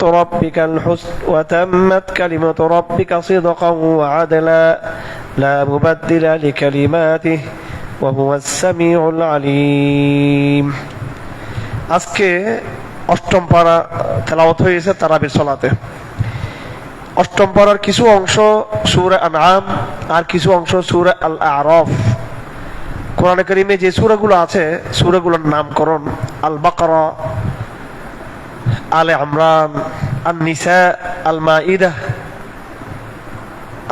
ربك الحسن وتمت كلمة ربك صدقا وعدلا لا مبدل لكلماته وهو السميع العليم। আজকে অষ্টম পারা তেলাওয়াত হয়েছে তারাবির সালাতে। অষ্টম পারার কিছু অংশ সূরা আনআম আর কিছু অংশ সূরা আল আরাফ। কোরআনে কারীমে যে সূরাগুলো আছে সূরাগুলোর নামকরণ আল বাকারা, আলে ইমরান, আন নিসা, আল মাইদা,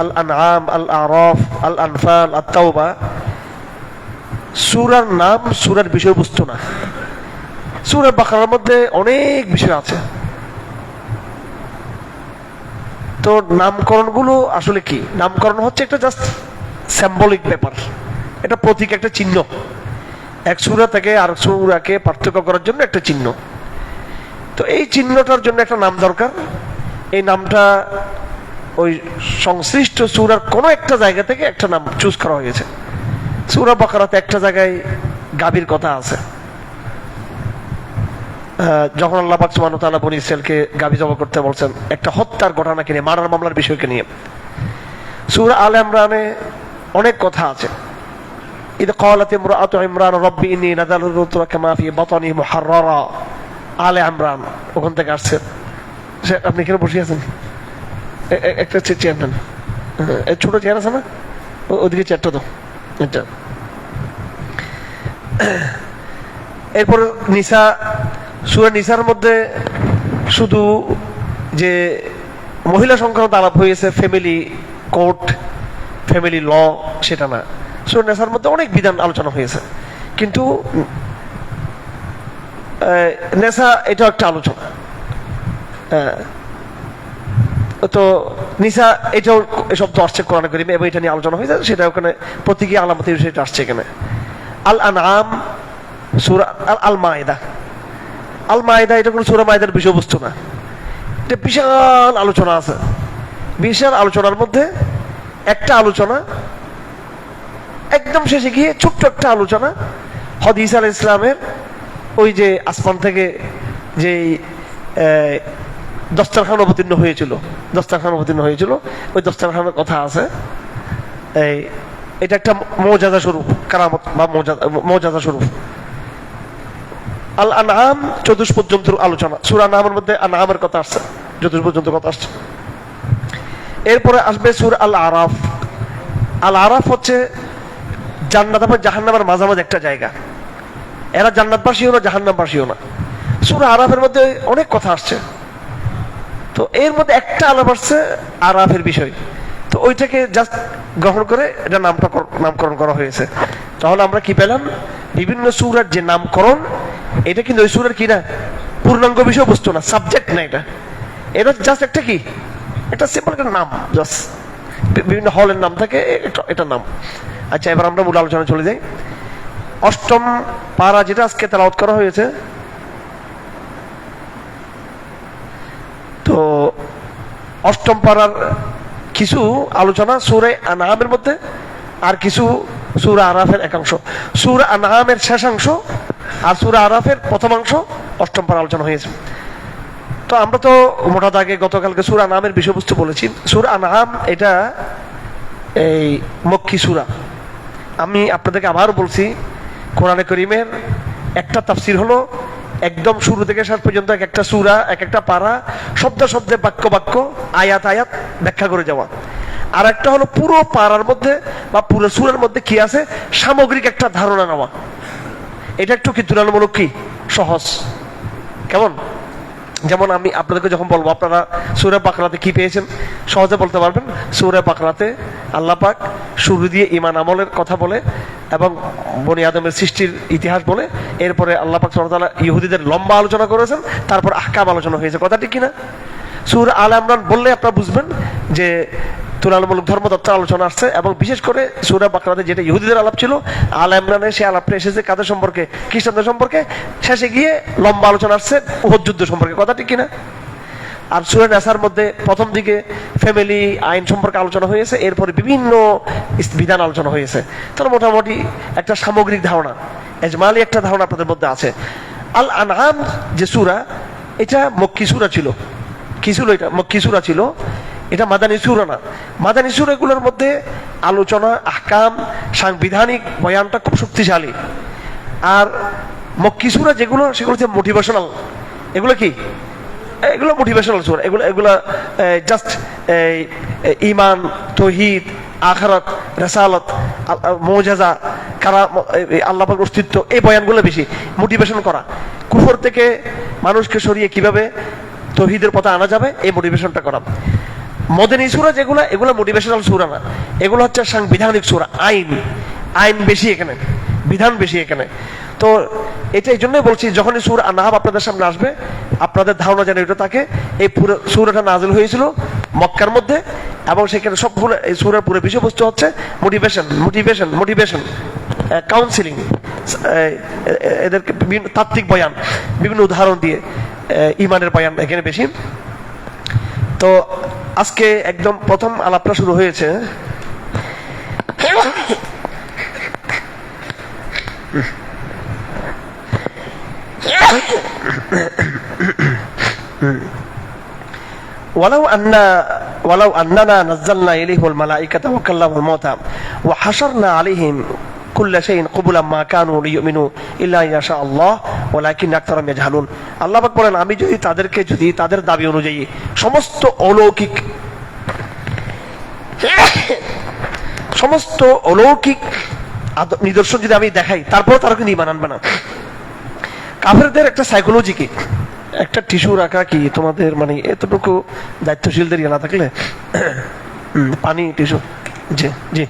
আল আনআম, আল আরাফ, আল আনফাল, আত তাওবা। সূরার নাম সূরার বিষয়বস্তু না। সূরা বাকারার মধ্যে অনেক বিষয় আছে। তো নামকরণগুলো আসলে কি? নামকরণ হচ্ছে একটা জাস্ট সিম্বলিক ব্যাপার, এটা প্রতীক, একটা চিহ্ন। এক সূরা থেকে আর সূরাকে পার্থক্য করার জন্য একটা চিহ্ন। তো এই চিহ্নটার জন্য একটা নাম দরকার। এই নামটা ওই সংশ্লিষ্ট সূরার কোনো একটা জায়গা থেকে একটা নাম চুজ করা হয়েছে। সূরা বাকারাতে একটা জায়গায় গাভীর কথা আছে, যখন আল্লাহ পাক সুবহানাহু ওয়া তাআলা বনী ইসরাঈলকে গাভী জবাই করতে বলছেন একটা হত্যার ঘটনাকে নিয়ে, মারার মামলার বিষয়কে নিয়ে। সূরা আলে ইমরানে অনেক কথা আছে। ইদ ক্বালাত ইমরাআতু ইমরান রাব্বি ইন্নী নাযারতু লাকা মা ফি বাতনি মুহাররারা। আলে ইমরান ওখান থেকে আসছে। আপনি কেন বসে আছেন? একটা চেয়ার নেন, ছোট চেয়ার আছে না, ওদিকে চেয়ারটা তো। এটা এরপর নিসা, সূরা নিসার মধ্যে শুধু যে মহিলা সংক্রান্ত আলাপ হয়েছে, ফ্যামিলি কোর্ট, ফ্যামিলি ল, সেটা না। সূরা নিসার মধ্যে অনেক বিধান আলোচনা হয়েছে, কিন্তু নেশা এটাও একটা আলোচনা। তো নিসা এটাও শব্দ আসছে কোরআনে কারীমে এবং এটা নিয়ে আলোচনা হয়েছে, সেটা ওখানে প্রতীকী আলামতের বিষয়টা আসছে এখানে। আল আনআম, সূরা আল মাইদা। আল মাইদা এটা কোনো সূরা মাইদার বিষয়বস্তু না, এটা বিশাল আলোচনা আছে। বিশাল আলোচনার মধ্যে একটা আলোচনা একদম শেষে গিয়ে ছোট্ট একটা আলোচনা হযরত ঈসা আলাইহিস সালামের ওই যে আসমান থেকে যে দস্তরখান অবতীর্ণ হয়েছিল, ওই দস্তরখানের কথা আছে। এটা একটা মুআজিজা স্বরূপ, কারামত বা মুআজিজা স্বরূপ। আল আনআম 14 পর্যন্ত আলোচনা। সূরা আনআমের মধ্যে আনআমের কথা আসছে, 14 পর্যন্ত কথা আসছে। এরপরে আসবে সূরা আল আরাফ। আল আরাফ হচ্ছে জান্নাত এবং জাহান্নামের মাঝামাঝি একটা জায়গা। এরা জান্নাতবাসীও না, জাহান্নামবাসীও না। সূরা আরাফের মধ্যে অনেক কথা আসছে। তো এর মধ্যে একটা আলাপ আসছে আরাফের বিষয়, তো ওইটাকে জাস্ট গ্রহণ করে এটা নামকরণ করা হয়েছে। তাহলে আমরা কি পেলাম? বিভিন্ন সূরার যে নামকরণ, এটা কিন্তু ওই সূরার কি না, পূর্ণাঙ্গ বিষয়বস্তু না, সাবজেক্ট না। এটা জাস্ট একটা কি, একটা সিম্পল একটা নাম, জাস্ট বিভিন্ন হলের নাম থাকে, এটা নাম। আচ্ছা, এবার আমরা মূল আলোচনা চলে যাই। অষ্টম পারা যেটা আজকে তেলাওয়াত করা হয়েছে, তো অষ্টম পারার কিছু আলোচনা সূরা আনআমের মধ্যে, আর কিছু সূরা আরাফের একাংশ। সূরা আনআমের শেষাংশ আর সূরা আরাফের প্রথমাংশ অষ্টম পারা আলোচনা হয়েছে। তো আমরা তো মোটা দাগে গতকালকে সূরা আনআমের বিষয়বস্তু বলেছি। সূরা আনআম এটা এই মক্কি সূরা। আমি আপনাদেরকে আবার বলছি, কোরআনে কারীমের একটা তাফসীর হলো একদম শুরু থেকে শেষ পর্যন্ত এক একটা সূরা, এক একটা পারা শব্দে শব্দে, বাক্য বাক্য, আয়াত আয়াত ব্যাখ্যা করে যাওয়া। আর একটা হলো পুরো পারার মধ্যে বা পুরো সূরার মধ্যে কি আছে সামগ্রিক একটা ধারণা নেওয়া। এটা একটু কি তুলনামূলক কি সহজ। কেমন? যেমন আমি আপনাদেরকে যখন বলবো, আপনারা সূরা বাকারাতে কি পেয়েছেন সহজে বলতে পারবেন। সূরা বাকারাতে আল্লাহ পাক শুরু দিয়ে ঈমান আমলের কথা বলে এবং বনি আদমের সৃষ্টির ইতিহাস বলে, এরপরে আল্লাহ পাক সুবহানাহু ওয়া তাআলা ইহুদিদের লম্বা আলোচনা করেছেন, তারপর আহকাম আলোচনা হয়েছে। কথাটি কিনা? সূরা আলে ইমরান বললে আপনারা বুঝবেন যে তুলনামূলক ধর্মতত্ত্বের আলোচনা আসছে, এবং বিশেষ করে সূরা বাকারাতে যেটা ইহুদিদের আলাপ ছিল, আলে ইমরানে সেই আলাপটা এসেছে কাদের সম্পর্কে? খ্রিস্টানদের সম্পর্কে। শেষে গিয়ে লম্বা আলোচনা আসছে উহুদ যুদ্ধ সম্পর্কে। কথা ঠিক কিনা? আর সূরা নিসার মধ্যে প্রথম দিকে ফ্যামিলি আইন সম্পর্কে আলোচনা হয়েছে, এরপরে বিভিন্ন বিধান আলোচনা হয়েছে। তাহলে মোটামুটি একটা সামগ্রিক ধারণা, এজমালি একটা ধারণা আপনাদের মধ্যে আছে। আল আনআম যে সূরা, এটা মক্কি সূরা ছিল, মক্কি সূরা ছিল, এটা মাদানী সূরা না। মাদানী সূরাগুলোর মধ্যে আলোচনা, আহকাম, সাংবিধানিক বয়ানটা খুব শক্তিশালী। আর মক্কি সূরা যেগুলো, সেগুলো হচ্ছে মোটিভেশনাল। এগুলো কি? এগুলো মোটিভেশনাল সূরা। এগুলো জাস্ট ঈমান, তাওহীদ, আখিরাত, রিসালাত, মুজিজা, আল্লাহ পাকের অস্তিত্ব, এই বয়ানগুলো বেশি মোটিভেশন করা। কুফর থেকে মানুষকে সরিয়ে কিভাবে তাওহীদের পথে আনা যাবে, এই মোটিভেশনটা করা। মদনী সূরা যেগুলো, এগুলো মোটিভেশনাল সূরা না, এগুলো হচ্ছে সাংবিধানিক সূরা। আইন বেশি এখানে, বিধান বেশি এখানে। তো এটা এই জন্যই বলছি, যখনই সূরা আন-নাহব আপনাদের সামনে আসবে, আপনাদের ধারণা যেন এটা থাকে, এই পুরো সূরাটা নাযিল হয়েছিল মক্কার মধ্যে, এবং সেখানে সবগুলো, এই সূরার পুরো বিষয়বস্তু হচ্ছে মোটিভেশন, কাউন্সিলিং, এদেরকে বিভিন্ন তাত্ত্বিক বয়ান, বিভিন্ন উদাহরণ দিয়ে ঈমানের বয়ান এখানে বেশি। তো আজকে একদম প্রথম আলাপটা শুরু হয়েছে ولو أننا نزلنا إليهم الملائكة وكلمهم الموتى وحشرنا عليهم كل شيء قبلا ما كانوا ليؤمنوا إلا إن شاء الله ولكن أكثرهم يجهلون। আল্লাহ পাক বলেন, আমি যদি তাদের দাবি অনুযায়ী সমস্ত অলৌকিক নিদর্শন যদি আমি দেখাই, তারপর তারা কিন্তু ঈমান আনবে না। কাফেরদের একটা সাইকোলজি কি, একটা টিস্যু রাখা কি তোমাদের মানে এতটুকু দায়িত্বশীলদের ইয়ে না থাকলে, পানি, টিস্যু, জি জি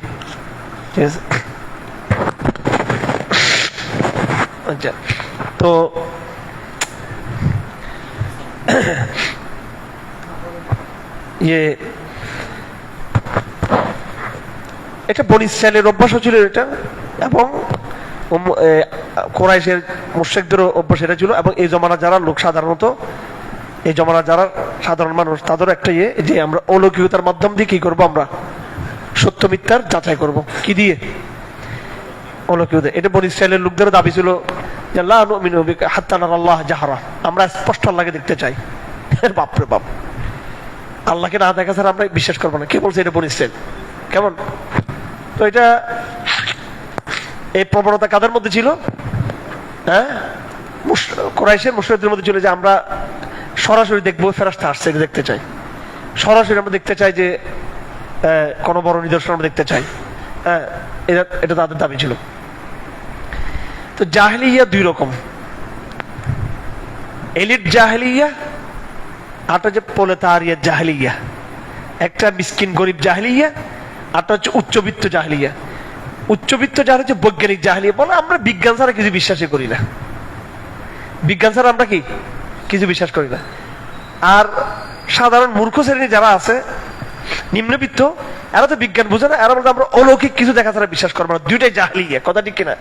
ঠিক আছে। আচ্ছা, তো এটা বনী ইসরাঈলের অভ্যাস ছিল এটা, এবং কুরাইশের মুশরিকদেরও অভ্যাস এটা ছিল। এবং এই জমানা যারা লোক, সাধারণত এই জমানা যারা সাধারণ মানুষ, তাদেরও একটা যে আমরা অলৌকিকতার মাধ্যম দিয়ে কি করবো, আমরা সত্য মিথ্যার যাচাই করব। কি দিয়ে? অলৌকিকতা। এটা বনী ইসরাঈলের লোকদেরও দাবি ছিল যে লা নুমিনু বিকা হাত্তা নারাল্লাহ জাহরা, আমরা স্পষ্ট আল্লাহকে দেখতে চাই। বাপরে বাপ, আল্লাহকে না দেখা ছাড়া আমরা বিশ্বাস করবো না। কে বলছে এটা? বনী ইসরাঈল। কেমন? তো এটা, এই প্রবণতা কাদের মধ্যে ছিল? হ্যাঁ, কুরাইশের মুশরিকদের মধ্যে ছিল, যে আমরা সরাসরি দেখবো ফেরেশতা আসছে, এটা দেখতে চাই। সরাসরি আমরা দেখতে চাই, যে কোন বড় নিদর্শন আমরা দেখতে চাই। হ্যাঁ, এটা তাদের দাবি ছিল। তো জাহেলিয়া দুই রকম, এলিট জাহেলিয়া আর হচ্ছে প্রলেতারিয়া জাহেলিয়া। একটা মিসকিন গরিব জাহেলিয়া, আরটা হচ্ছে উচ্চবিত্ত জাহেলিয়া। উচ্চবিত্ত যারা হচ্ছে বৈজ্ঞানিক জাহেলিয়া, বলে আমরা বিজ্ঞান ছাড়া কিছু বিশ্বাসই করি না, বিজ্ঞান ছাড়া আমরা কি কিছু বিশ্বাস করি না। আর সাধারণ মূর্খ শ্রেণী যারা আছে, নিম্নবিত্ত, এরা তো বিজ্ঞান বুঝে না, এরা বলতে আমরা অলৌকিক কিছু দেখা ছাড়া বিশ্বাস করবো না। দুইটাই জাহেলিয়া, কথা ঠিক কিনা?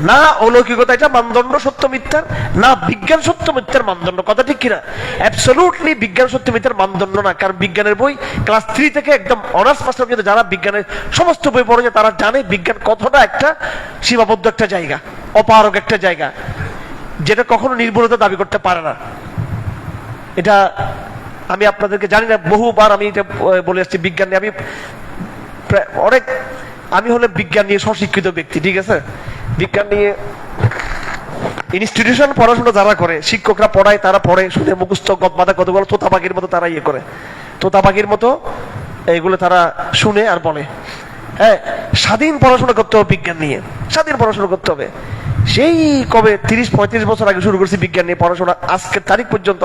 না অলৌকিকতা এটা মানদণ্ড সত্য মিথ্যার, না বিজ্ঞান সত্য মিথ্যার মানদণ্ড, কথা ঠিক কিনা? অ্যাবসলিউটলি বিজ্ঞান সত্য মিথ্যার মানদণ্ড না। কারণ বিজ্ঞানের বই ক্লাস 3 থেকে একদম অনার্স মাস্টার পর্যন্ত যারা বিজ্ঞানের সমস্ত বই পড়ে, তারা জানে বিজ্ঞান কতটা একটা সীমাবদ্ধ একটা জায়গা, অপারগ একটা জায়গা, যেটা কখনো নির্ভুলতা দাবি করতে পারে না। এটা আমি আপনাদেরকে জানি না, বহুবার আমি এটা বলে আসছি। বিজ্ঞান নিয়ে আমি হলে বিজ্ঞান নিয়ে স্বশিক্ষিত ব্যক্তি, ঠিক আছে? বিজ্ঞান নিয়ে ইনস্টিটিউশন পড়াশোনা যারা করে, শিক্ষকরা পড়ায়, তারা পড়ে শুনে মুখস্থ গদবাদা কতগুলো তোতা পাখির মতো তারা ইয়ে করে, তোতা পাখির মতো এইগুলো তারা শুনে আর বলে। হ্যাঁ, স্বাধীন পড়াশোনা করতে হবে বিজ্ঞান নিয়ে, স্বাধীন পড়াশোনা করতে হবে। সেই কবে 30-35 বছর আগে শুরু করছি বিজ্ঞান নিয়ে পড়াশোনা, আজকের তারিখ পর্যন্ত,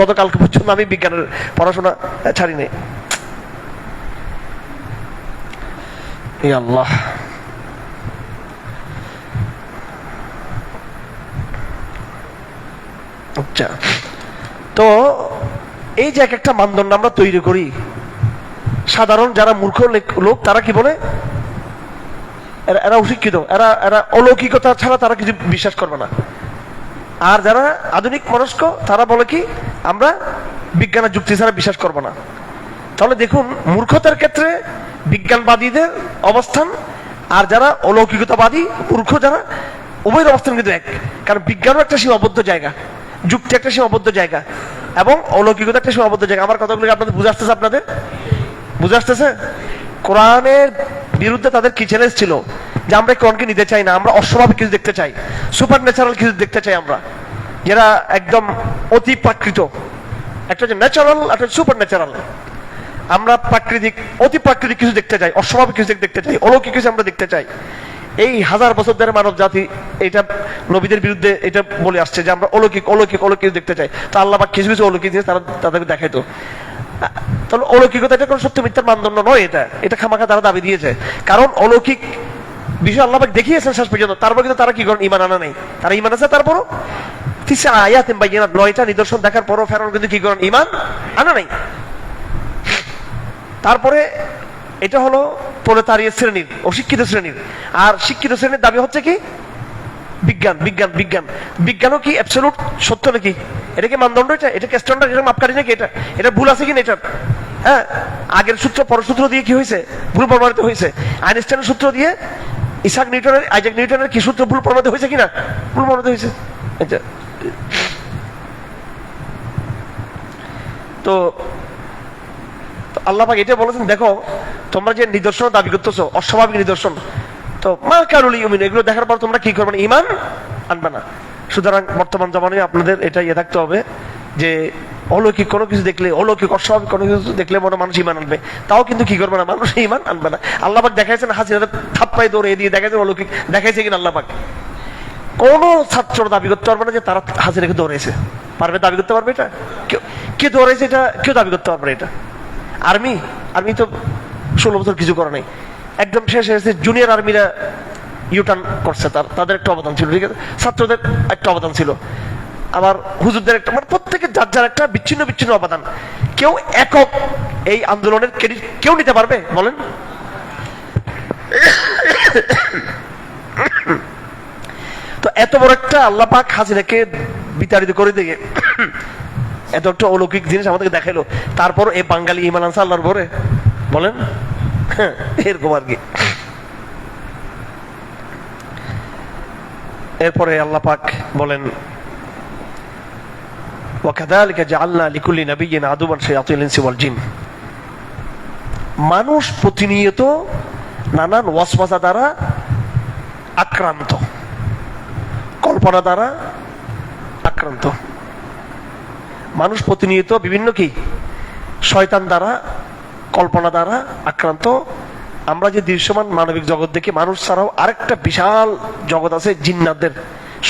গতকালকে পর্যন্ত আমি বিজ্ঞানের পড়াশোনা ছাড়ি নাই। আল্লাহ, আচ্ছা, তো এই যে একটা মানদণ্ড আমরা তৈরি করি, সাধারণ যারা মূর্খ লোক তারা কি বলে, এরা অশিক্ষিত, এরা অলৌকিকতা ছাড়া তারা কিছু বিশ্বাস করবে না। আর যারা আধুনিক মনস্ক, তারা বলে কি আমরা বিজ্ঞানের যুক্তি ছাড়া বিশ্বাস করবো না। তাহলে দেখুন, মূর্খতার ক্ষেত্রে বিজ্ঞানবাদীদের অবস্থান, আর যারা অলৌকিকতাবাদী মূর্খ যারা, উভয়ের অবস্থান কিন্তু এক। কারণ বিজ্ঞানও একটা সীমাবদ্ধ জায়গা, যুক্তি একটা সীমাবদ্ধ জায়গা, এবং অলৌকিকতা একটা সীমাবদ্ধ জায়গা। আমার কথাগুলো আপনাদের বুঝে আসতেছে? আপনাদের বুঝে আসতেছে? কোরআনের বিরুদ্ধে তাদের কি চ্যালেঞ্জ ছিল যে আমরা কোরআনকে নিতে চাই না, আমরা অস্বাভাবিক কিছু দেখতে চাই, সুপার ন্যাচারাল কিছু দেখতে চাই, আমরা যেটা একদম অতি প্রাকৃত, একটা হচ্ছে ন্যাচারাল, একটা সুপার ন্যাচারাল। আমরা প্রাকৃতিক, অতি প্রাকৃতিক কিছু দেখতে চাই, অস্বাভাবিক কিছু দেখতে চাই, অলৌকিক কিছু আমরা দেখতে চাই। এই হাজার বছর ধরে মানব জাতি এটা নবীদের বিরুদ্ধে এটা বলে আসছে যে আমরা অলৌকিক অলৌকিক অলৌকিক দেখতে চাই। তো আল্লাহ পাক কিছু কিছু অলৌকিক জিনিস তারা তাদেরকে দেখাইতো। তাহলে অলৌকিকতা এটা কোনো সত্য মিথ্যার মানদণ্ড নয়, এটা খামাখা তারা দাবি দিয়েছে। কারণ অলৌকিক বিষয় আল্লাহ পাক দেখিয়েছেন শেষ পর্যন্ত, তারপর কিন্তু তারা কি করেন? ঈমান আনা নাই। তারা ঈমান আছে, তারপরও তিসা আয়াতিন বাইয়িনাত, 9টা নিদর্শন দেখার পরও ফেরাউন কিন্তু কি করেন? ঈমান আনা নাই। তারপরে এটা হলো প্রলেতারিয়া শ্রেণীর, অশিক্ষিত শ্রেণীর। আর শিক্ষিত শ্রেণীর দাবি হচ্ছে কি? বিজ্ঞান বিজ্ঞান বিজ্ঞান। বিজ্ঞানও কি অ্যাবসলিউট সত্য নাকি? এটা কি মানদণ্ড? এটা কি স্ট্যান্ডার্ড? এটা মাপকাঠি নাকি? এটা ভুল আছে কিনা? এটা হ্যাঁ, আগের সূত্র পরসূত্র দিয়ে কি হয়েছে? ভুল প্রমাণিত হয়েছে। আইনস্টাইনের সূত্র দিয়ে আইজাক নিউটনের কি সূত্র ভুল প্রমাণিত হয়েছে কিনা? ভুল প্রমাণিত হয়েছে। তো আল্লাহ পাক এটা বলেছেন, দেখো তোমরা যে নিদর্শন দাবি করতেছো, অস্বাভাবিক নিদর্শন, তো মা কারুল ইউমিন, এগুলো দেখার পর তোমরা কি করবে? ঈমান আনবে না। সুতরাং বর্তমান জমানায় আপনাদের এটা ইয়ে থাকতে হবে যে অলৌকিক কোনো কিছু দেখলে, অলৌকিক অস্বাভাবিক কোনো কিছু দেখলে মনে মানুষ ঈমান আনবে, তাও কিন্তু কি করবে না? মানুষ ঈমান আনবে না। আল্লাহ পাক দেখাইছেন হাসিনাতে থাপ্পায় দৌড়ে দিয়ে দেখাইছেন অলৌকিক, দেখাইছে কিনা আল্লাহ পাক? কোন ছাত্র দাবি করতে পারবে না যে তারা হাসিনাকে দৌড়েছে। পারবে? দাবি করতে পারবে? এটা কে দৌড়েছে? এটা কেউ দাবি করতে পারবে না। এটা আর্মি তো 16 বছর কিছু করে নাই, একদম শেষ হয়েছে। জুনিয়র আর্মিরা ইউটার্ন করছে, তাদের একটা অবদান ছিল, ঠিক আছে? ছাত্রদের একটা অবদান ছিল, আবার হুজুরদের একটা, মানে প্রত্যেকের যার যার একটা বিচ্ছিন্ন বিচ্ছিন্ন অবদান। কেউ একক এই আন্দোলনের ক্রেডিট কেউ নিতে পারবে? বলেন। তো এত বড় একটা আল্লাহ পাক হাসিনাকে বিতাড়িত করে দিয়ে এত একটা অলৌকিক জিনিস আমাদেরকে দেখাইলো, তারপর এই বাঙালি ঈমান আনছে আল্লাহর পরে? বলেন এরকম আর কি। এরপরে আল্লাহ পাক বলেন, ওয়াকাযালিকা জাআলনা লিকুল্লি নাবিয়্যিন আদুওয়ান শায়াতিনিল ইনসি ওয়াল জিন। মানুষ প্রতিনিয়ত নানান ওয়াসওয়াসা দ্বারা আক্রান্ত, কল্পনা দ্বারা আক্রান্ত। মানুষ প্রতিনিয়ত বিভিন্ন কি শয়তান দ্বারা, কল্পনা দ্বারা আক্রান্ত। আমরা যে দৃশ্যমান মানবিক জগৎ দেখি, মানুষ ছাড়াও আরেকটা বিশাল জগৎ আছে, জিন্নাতদের,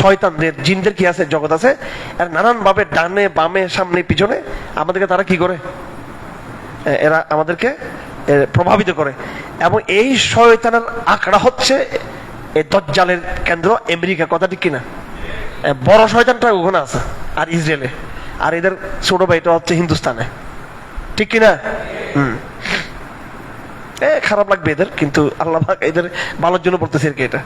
শয়তানদের, জিনদের কি আছে? জগৎ আছে। আর নানান ভাবে ডানে বামে সামনে পিছনে আমাদেরকে তারা কি করে? এরা আমাদেরকে প্রভাবিত করে। এবং এই শয়তানের আঁকড়া হচ্ছে এই দজ্জালের কেন্দ্র আমেরিকা, কথা ঠিক কিনা? বড় শয়তানটা ওখানে আছে আর ইসরায়েলে, আর এদের ছোট ভাইটা হচ্ছে হিন্দুস্তানে, ঠিক কিনা? খারাপ লাগবে এদের, কিন্তু আল্লাহ পাক এদের ভালোর জন্য বলতেছে আর কি। এটা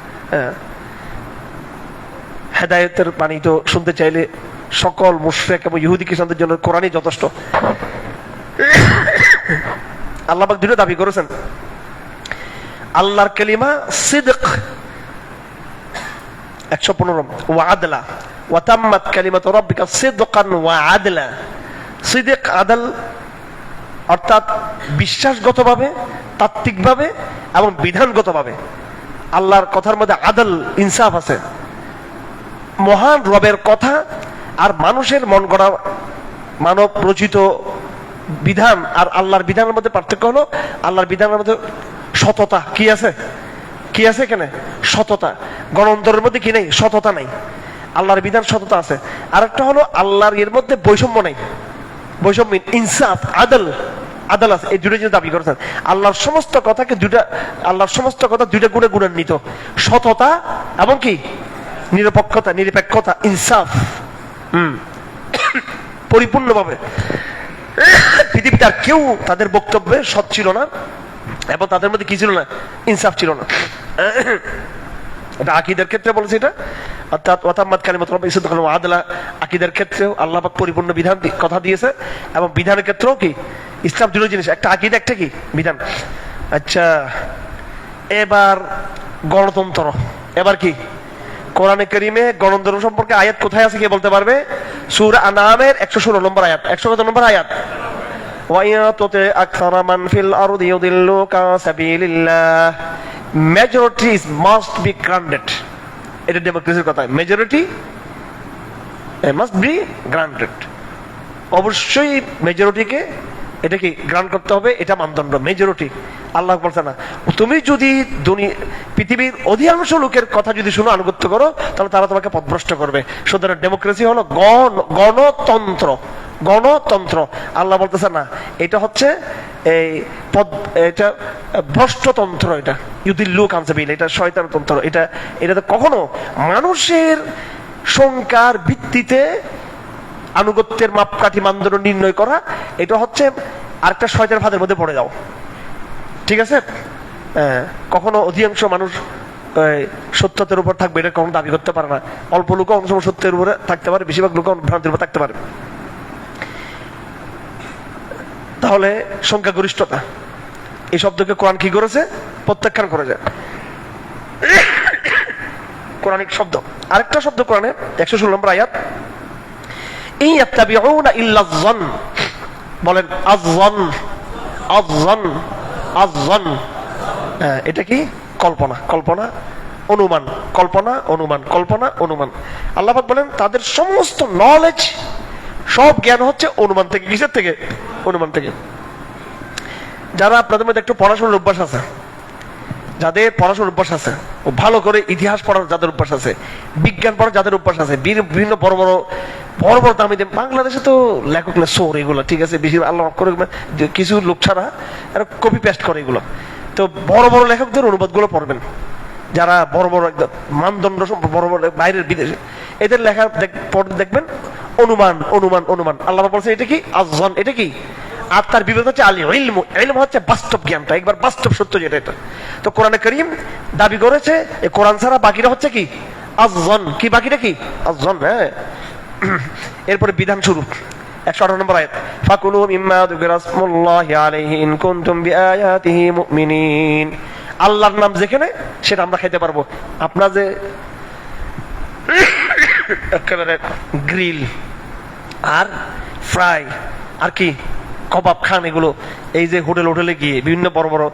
হেদায়েতের বাণী তো শুনতে চাইলে সকল মুশরিক এবং ইহুদি খ্রিস্টানদের জন্য কোরআনই যথেষ্ট। আল্লাহ পাক দুটো দাবি করেছেন, আল্লাহর কালিমা সিদক 115, ওয়া আদলা ওয়া তাম্মাত কালিমাতু রাব্বিকা সিদকান ওয়া আদলা। সিদক, আদল, অর্থাৎ বিশ্বাসগতভাবে, তাত্ত্বিকভাবে এবং বিধানগতভাবে আল্লাহর কথার মধ্যে আদল, ইনসাফ আছে। মহান রবের কথা আর মানুষের মন গড়া মানব রচিত বিধান আর আল্লাহর বিধানের মধ্যে পার্থক্য হলো, আল্লাহর বিধানের মধ্যে সততা কি আছে? কি আছে এখানে? সততা। গণতন্ত্রের মধ্যে কি নেই? সততা নাই। আল্লাহর বিধান সততা আছে। আর একটা হলো আল্লাহর এর মধ্যে বৈষম্য নাই, বৈষম্য, ইনসাফ, আদল, আদল আছে। এই দুটো জিনিস দাবি করেছেন। আল্লাহর সমস্ত কথাকে আল্লাহর সমস্ত কথা দুইটা গুণে গুণান্বিত, সততা এবং কি নিরপেক্ষতা, নিরপেক্ষতা, ইনসাফ, পরিপূর্ণভাবে। পৃথিবীতে আর কেউ তাদের বক্তব্যে সৎ ছিল না এবং তাদের মধ্যে কি ছিল না? ইনসাফ ছিল না। এটা আকীদার ক্ষেত্রে বলেছে এটা, অর্থাৎ ওয়াতাম্মাত কালিমাতু রাব্বিকা সিদকান ওয়া আদলা। আকীদার ক্ষেত্রেও আল্লাহ পাক পরিপূর্ণ বিধান কথা দিয়েছে, এবং বিধানের ক্ষেত্রেও কি ইসলাম দুটো জিনিস, একটা আকীদা, একটা কি বিধান। আচ্ছা, এবার গণতন্ত্র, এবার কি কোরআনে কারীমে গণতন্ত্র সম্পর্কে আয়াত কোথায় আছে কে বলতে পারবে? সূরা আনামের 116 নম্বর আয়াত। 100 কত নম্বর আয়াত? ওয়ায়াতুতি আকসারা মান ফিল আরদি ইউদিল্লুকা সাবিলিল্লাহ, মেজরিটি মাস্ট বি গ্রান্টেড। এটা ডেমোক্রেসির কথা, মেজরিটি মাস্ট বি গ্রান্টেড। অবশ্যই মেজরিটিকে এটা কি গ্রান্ট করতে হবে, এটা মানদণ্ড মেজরিটি। আল্লাহ বলছে না তুমি যদি পৃথিবীর অধিকাংশ লোকের কথা যদি শুনো, আনুগত্য করো, তাহলে তারা তোমাকে পথভ্রষ্ট করবে। সুতরাং ডেমোক্রেসি হলো গণতন্ত্র। গণতন্ত্র আল্লাহ বলতেছে না এটা হচ্ছে এটা ভ্রষ্টতন্ত্র, এটা ইউদিল্লু কানসাবিল, এটা শয়তানতন্ত্র। এটা তো কখনো মানুষের সংখ্যার ভিত্তিতে আনুগত্যের মাপকাঠি মানদণ্ড নির্ণয় করা, এটা হচ্ছে আরেকটা শয়তানের ফাঁদের মধ্যে পড়ে যাও। ঠিক আছে? কখনো অধিকাংশ মানুষ সত্যতার উপর থাকবে এটা কখনো দাবি করতে পারে না। অল্প লোক অনেক সময় সত্যের উপরে থাকতে পারে, বেশিরভাগ লোক ভ্রান্তির উপর থাকতে পারে। তাহলে সংখ্যাগরিষ্ঠতা এই শব্দকে কোরআন কি করেছে? প্রত্যাখ্যান করেছে। কোরআনিক শব্দ। আরেকটা শব্দ কোরআনে 116 নম্বর আয়াত, ইয়াত্তাবিউনা ইল্লা যন, বলেন আযন, আযন, আযন। এটা কি? কল্পনা, কল্পনা, অনুমান, কল্পনা, অনুমান, কল্পনা, অনুমান। আল্লাহ পাক বলেন তাদের সমস্ত নলেজ, সব জ্ঞান হচ্ছে অনুমান থেকে। কিসের থেকে? অনুমান থেকে। যারা আপনাদের মধ্যে একটু পড়াশোনার অভ্যাস আছে, যাদের পড়াশোনার অভ্যাস আছে, ভালো করে ইতিহাস পড়ার যাদের অভ্যাস আছে, বিজ্ঞান পড়ার যাদের অভ্যাস আছে, বিভিন্ন বড় বড় বড় বড় দামি দামি, বাংলাদেশে তো লেখক সোর এগুলো, ঠিক আছে, বেশি আল্লাহ করে কিছু লোক ছাড়া এরা কপি পেস্ট করে এগুলো। তো বড় বড় লেখকদের অনুবাদগুলো পড়বেন, যারা বড় বড় একদম মানদণ্ড বড় বড় বাইরের বিদেশে, এদের লেখা দেখবেন অনুমান, অনুমান, অনুমান। আল্লাহ বলছে এটা কি? আযন। এটা কি? আর তার বিপরীত হচ্ছে আল ইলম। ইলম হচ্ছে বাস্তব জ্ঞানটা, একবার বাস্তব সত্য যেটা। এটা তো কোরআনে কারীম দাবি করেছে এই কোরআন ছাড়া বাকিরা হচ্ছে কি? আযন। কি বাকিটা কি? আযন। হ্যাঁ। এরপরে বিধান শুরু 118 নম্বর আয়াত, ফাকুলু মিম্মা যুকিরা ইসমুল্লাহি আলাইহি ইন কুনতুম বিআয়াতিহি মুমিনিন। আল্লাহর নাম যেখানে সেটা আমরা খেতে পারবো। আপনার যে একেবারে গ্রিল আর ফ্রাই আর কি কবাব খান, এগুলো এই যে হোটেলে গিয়ে বিভিন্ন বড় বড়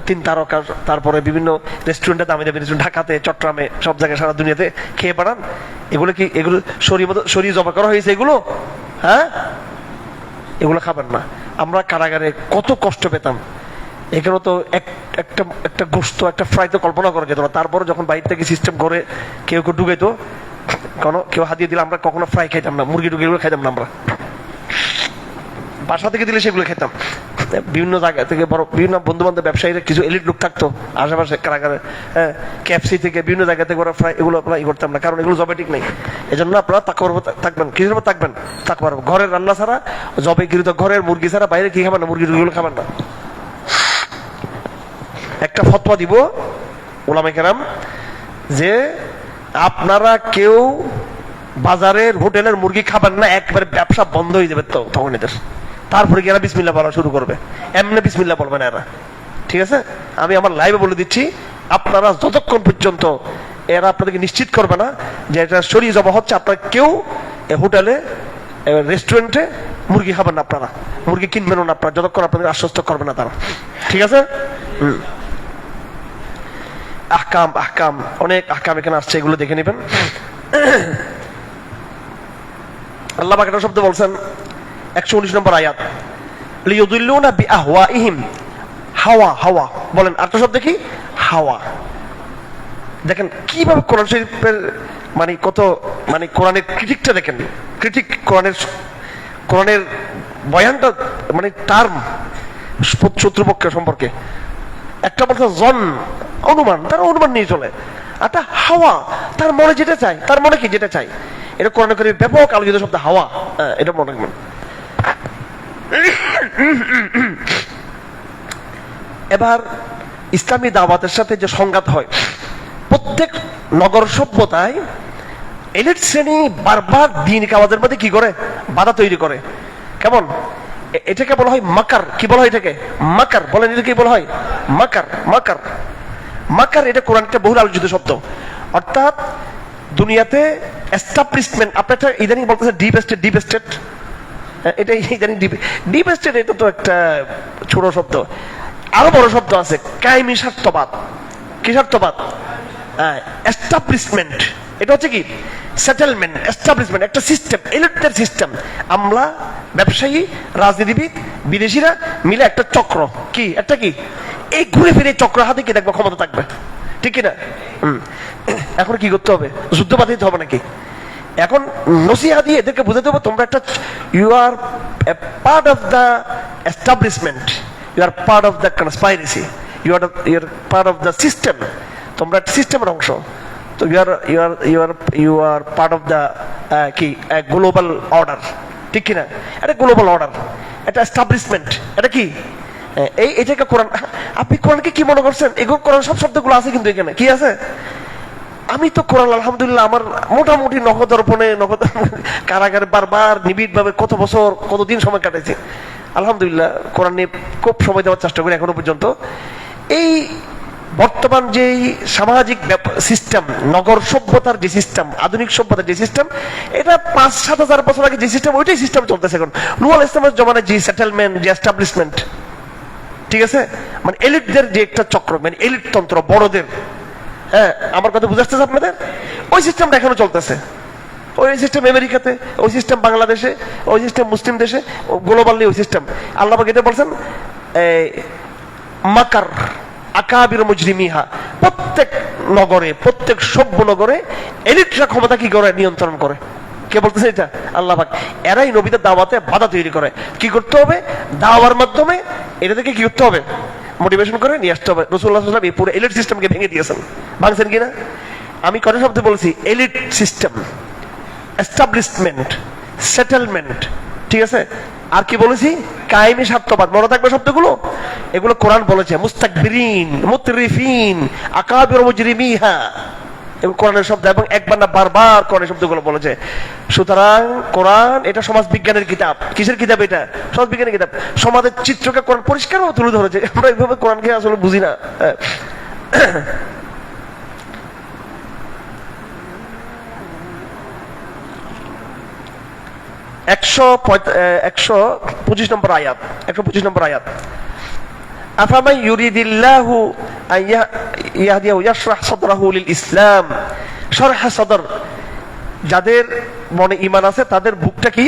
তিন তারকা, তারপরে বিভিন্ন রেস্টুরেন্টে, দামি দামি রেস্টুরেন্ট, ঢাকাতে, চট্টগ্রামে, সব জায়গায় সারা দুনিয়াতে খেয়ে পাঠান, এগুলো কি? এগুলো শরীর জবা করা হয়েছে এগুলো? হ্যাঁ, এগুলো খাবেন না। আমরা কারাগারে কত কষ্ট পেতাম, এখানে তো একটা গোস্ত, একটা ফ্রাই তো কল্পনা করা যেত না। তারপরে যখন বাইরে থেকে সিস্টেম করে কেউ ঢুকাইতো, কেউ হাতিয়ে দিলে আমরা কখনো ফ্রাই খাইতাম না, মুরগি টুরগি খাইতাম না। আমরা বাসা থেকে দিলে সেগুলো খেতাম। বিভিন্ন জায়গা থেকে বিভিন্ন বন্ধু বান্ধব ব্যবসায়ীরা কিছু এলিট লোক থাকতো আশেপাশে কারাগারে, হ্যাঁ, ক্যাপসি থেকে বিভিন্ন জায়গা থেকে ওরা ফ্রাই, এগুলো আপনারা করতাম না, কারণ এগুলো জবে ঠিক নেই। এই জন্য আপনারা তাকওয়ার উপর থাকবেন। কিসের উপর থাকবেন? তাকওয়ার উপর। ঘরের রান্না ছাড়া, জবে গৃহীত ঘরের মুরগি ছাড়া বাইরে কি খাবেন না, মুরগি টুরগিগুলো খাবেন না। একটা ফতোয়া দিব উলামায়ে কেরাম যে আপনারা কেউ বাজারের হোটেলের মুরগি খাবেন না, একবারে ব্যবসা বন্ধ হয়ে যাবে। তো তখন এদের তারপরে কি এরা বিসমিল্লাহ বলা শুরু করবে, এমনি বিসমিল্লাহ বলবে না এরা। ঠিক আছে? আমি আমার লাইভে বলে দিচ্ছি, আপনারা যতক্ষণ পর্যন্ত এরা আপনাদেরকে নিশ্চিত করবে না যে এটা শরীর জবা হচ্ছে, আপনারা কেউ হোটেলে, রেস্টুরেন্টে মুরগি খাবেন না, আপনারা মুরগি কিনবেন না, আপনারা যতক্ষণ আপনাদের আশ্বস্ত করবে না তারা। ঠিক আছে? আহকাম, আহকাম, অনেক আহকাম এখানে আসছে, এগুলো দেখে নেবেন। আল্লাহ পাক একটা শব্দ বলছেন 119 নম্বর আয়াত, লিয়ুদিল্লুনা বিআহওয়াইহিম। হাওয়া, হাওয়া বলেন। আরেকটা শব্দ কি? হাওয়া। দেখেন কিভাবে কোরআন শরীফের মানে কত মানে কোরআনের ক্রিটিকটা দেখেন, ক্রিটিক কোরআনের বয়ানটা মানে টার্ম শত্রুপক্ষ সম্পর্কে। একটা বলছে জন, অনুমান, তার অনুমান নিয়ে চলে। একটা হাওয়া, তার মনে যেটা চায়, তার মনে কি যেটা চায়। এটা কোরআন করে ব্যাপক আলোচিত শব্দ হাওয়া। এটা মনে রাখবেন। এবার ইসলামী দাওয়াতের সাথে যে সংঘাত হয়, প্রত্যেক নগর সভ্যতায় এলিট শ্রেণী বারবার দ্বীন কাওয়াজের মধ্যে কি করে? বাধা তৈরি করে। কেমন? এটাকে বলা হয় মাকার। কি বলা হয় এটাকে? মাকার। বলেন এটা কি বলা হয়? মাকার, মাকার, মাকার। এটা কোরআন একটা বহুল আলোচিত শব্দ। অর্থাৎ দুনিয়াতে এস্টাবলিশমেন্ট, আপনি একটা ইদানিং বলতেছে ডিপ স্টেট, এটা ইদানিং ডিপ স্টেট, এটা তো একটা ছোট শব্দ, আরো বড় শব্দ আছে কায়েমি স্বার্থবাদ। কি স্বার্থবাদ? এস্টাবলিশমেন্ট, এটা হচ্ছে কি সেটেলমেন্ট, এস্টাবলিশমেন্ট, একটা সিস্টেম, এলিটদের সিস্টেম। আমরা ব্যবসায়ী, রাজনীতিবিদ, বিদেশিরা মিলে একটা চক্র, কি একটা কি এই ঘুরে ফিরে চক্র হাতে কি দেখবো ক্ষমতা থাকবে, ঠিক কিনা? এখন কি করতে হবে? যুদ্ধ বাঁধাইতে হবে নাকি? এখন নসিহা দিয়ে এদেরকে বুঝাতে হবে তোমরা একটা, you are part of the establishment, you are part of the conspiracy, you are part of the system, তোমরা একটা সিস্টেমের অংশ। তো you are part of the কি গ্লোবাল অর্ডার, ঠিক কিনা? এটা গ্লোবাল অর্ডার, এটা এস্টাবলিশমেন্ট, এটা কি এটাকে কোরআন। আপনি কোরআনকে কি মনে করছেন? এগুলো কোরআন সব শব্দগুলো আছে, কিন্তু এখানে কি আছে? আমি তো কোরআন আলহামদুলিল্লাহ আমার মোটামুটি নগদর্পণে কারাগারে বারবার নিবিড় ভাবে কত বছর কতদিন সময় কাটাইছি আলহামদুলিল্লাহ, কোরআন নিয়ে খুব সময় দেওয়ার চেষ্টা করি এখনো পর্যন্ত। এই বর্তমান যে সামাজিক সিস্টেম, নগর সভ্যতার যে সিস্টেম, আধুনিক সভ্যতার যে সিস্টেম, এটা 5-7 হাজার বছর আগে যে সিস্টেম, ওইটাই সিস্টেম চলতেছে এখন। নূহ আলাইহিস সালামের জমানায় যে সেটেলমেন্ট, যে এস্টাবলিশমেন্ট, ঠিক আছে, মানে এলিটদের যে একটা চক্র, মানে এলিট তন্ত্র, বড়দের, হ্যাঁ আমার কথা বুঝাচ্ছে আপনাদের, ওই সিস্টেমটা এখনো চলতেছে। ওই সিস্টেম আমেরিকাতে, ওই সিস্টেম বাংলাদেশে, ওই সিস্টেম মুসলিম দেশে, গ্লোবালি ওই সিস্টেম। আল্লাহ পাক এটা বলছেন মাকার আকাবির মুজরিমিহা, প্রত্যেক নগরে, প্রত্যেক সভ্য নগরে এলিটরা ক্ষমতা কি করে? নিয়ন্ত্রণ করে। কে বলতেছে এটা? আল্লাহ পাক। এরাই নবীদের দাওয়াতে বাধা তৈরি করে। কি করতে হবে? দাওয়ার মাধ্যমে এটা থেকে কি করতে হবে? মোটিভেশন করে নিয়ে আসতে হবে। রাসূলুল্লাহ সাল্লাল্লাহু আলাইহি ওয়াসাল্লাম এই পুরো এলিট সিস্টেমকে ভেঙে দিয়েছেন। ভাঙছেন কিনা? আমি কত শব্দ বলছি? এলিট সিস্টেম, এস্টাবলিশমেন্ট, সেটেলমেন্ট, ঠিক আছে? আর কি বলেছি? কায়েমি স্বার্থবাদ। মনে থাকবে শব্দগুলো, এগুলো কোরআন বলেছে। মুস্তাকবিরিন, মুতরিফিন, আকাবির মুজরিমিহা, এবং কোরআনের শব্দ, এবং একবার না বারবার কোরআনের শব্দগুলো বলেছে। সুতরাং কোরআন এটা সমাজ বিজ্ঞানের কিতাব। কিসের কিতাব এটা? সমাজ বিজ্ঞানের কিতাব। সমাজের চিত্রকে কোরআন পরিষ্কারভাবে তুলে ধরেছে। আমরা এইভাবে কোরআনকে আসলে বুঝি না। 125 নম্বর আয়াত, 125 নম্বর আয়াত। আফামান ইউরিদিল্লাহু আন ইয়াহদিয়াহু ইয়াশরাহ সাদরাহু লিল ইসলাম। শরহ সাদর, যাদের মনে ঈমান আছে তাদের বুকটা কি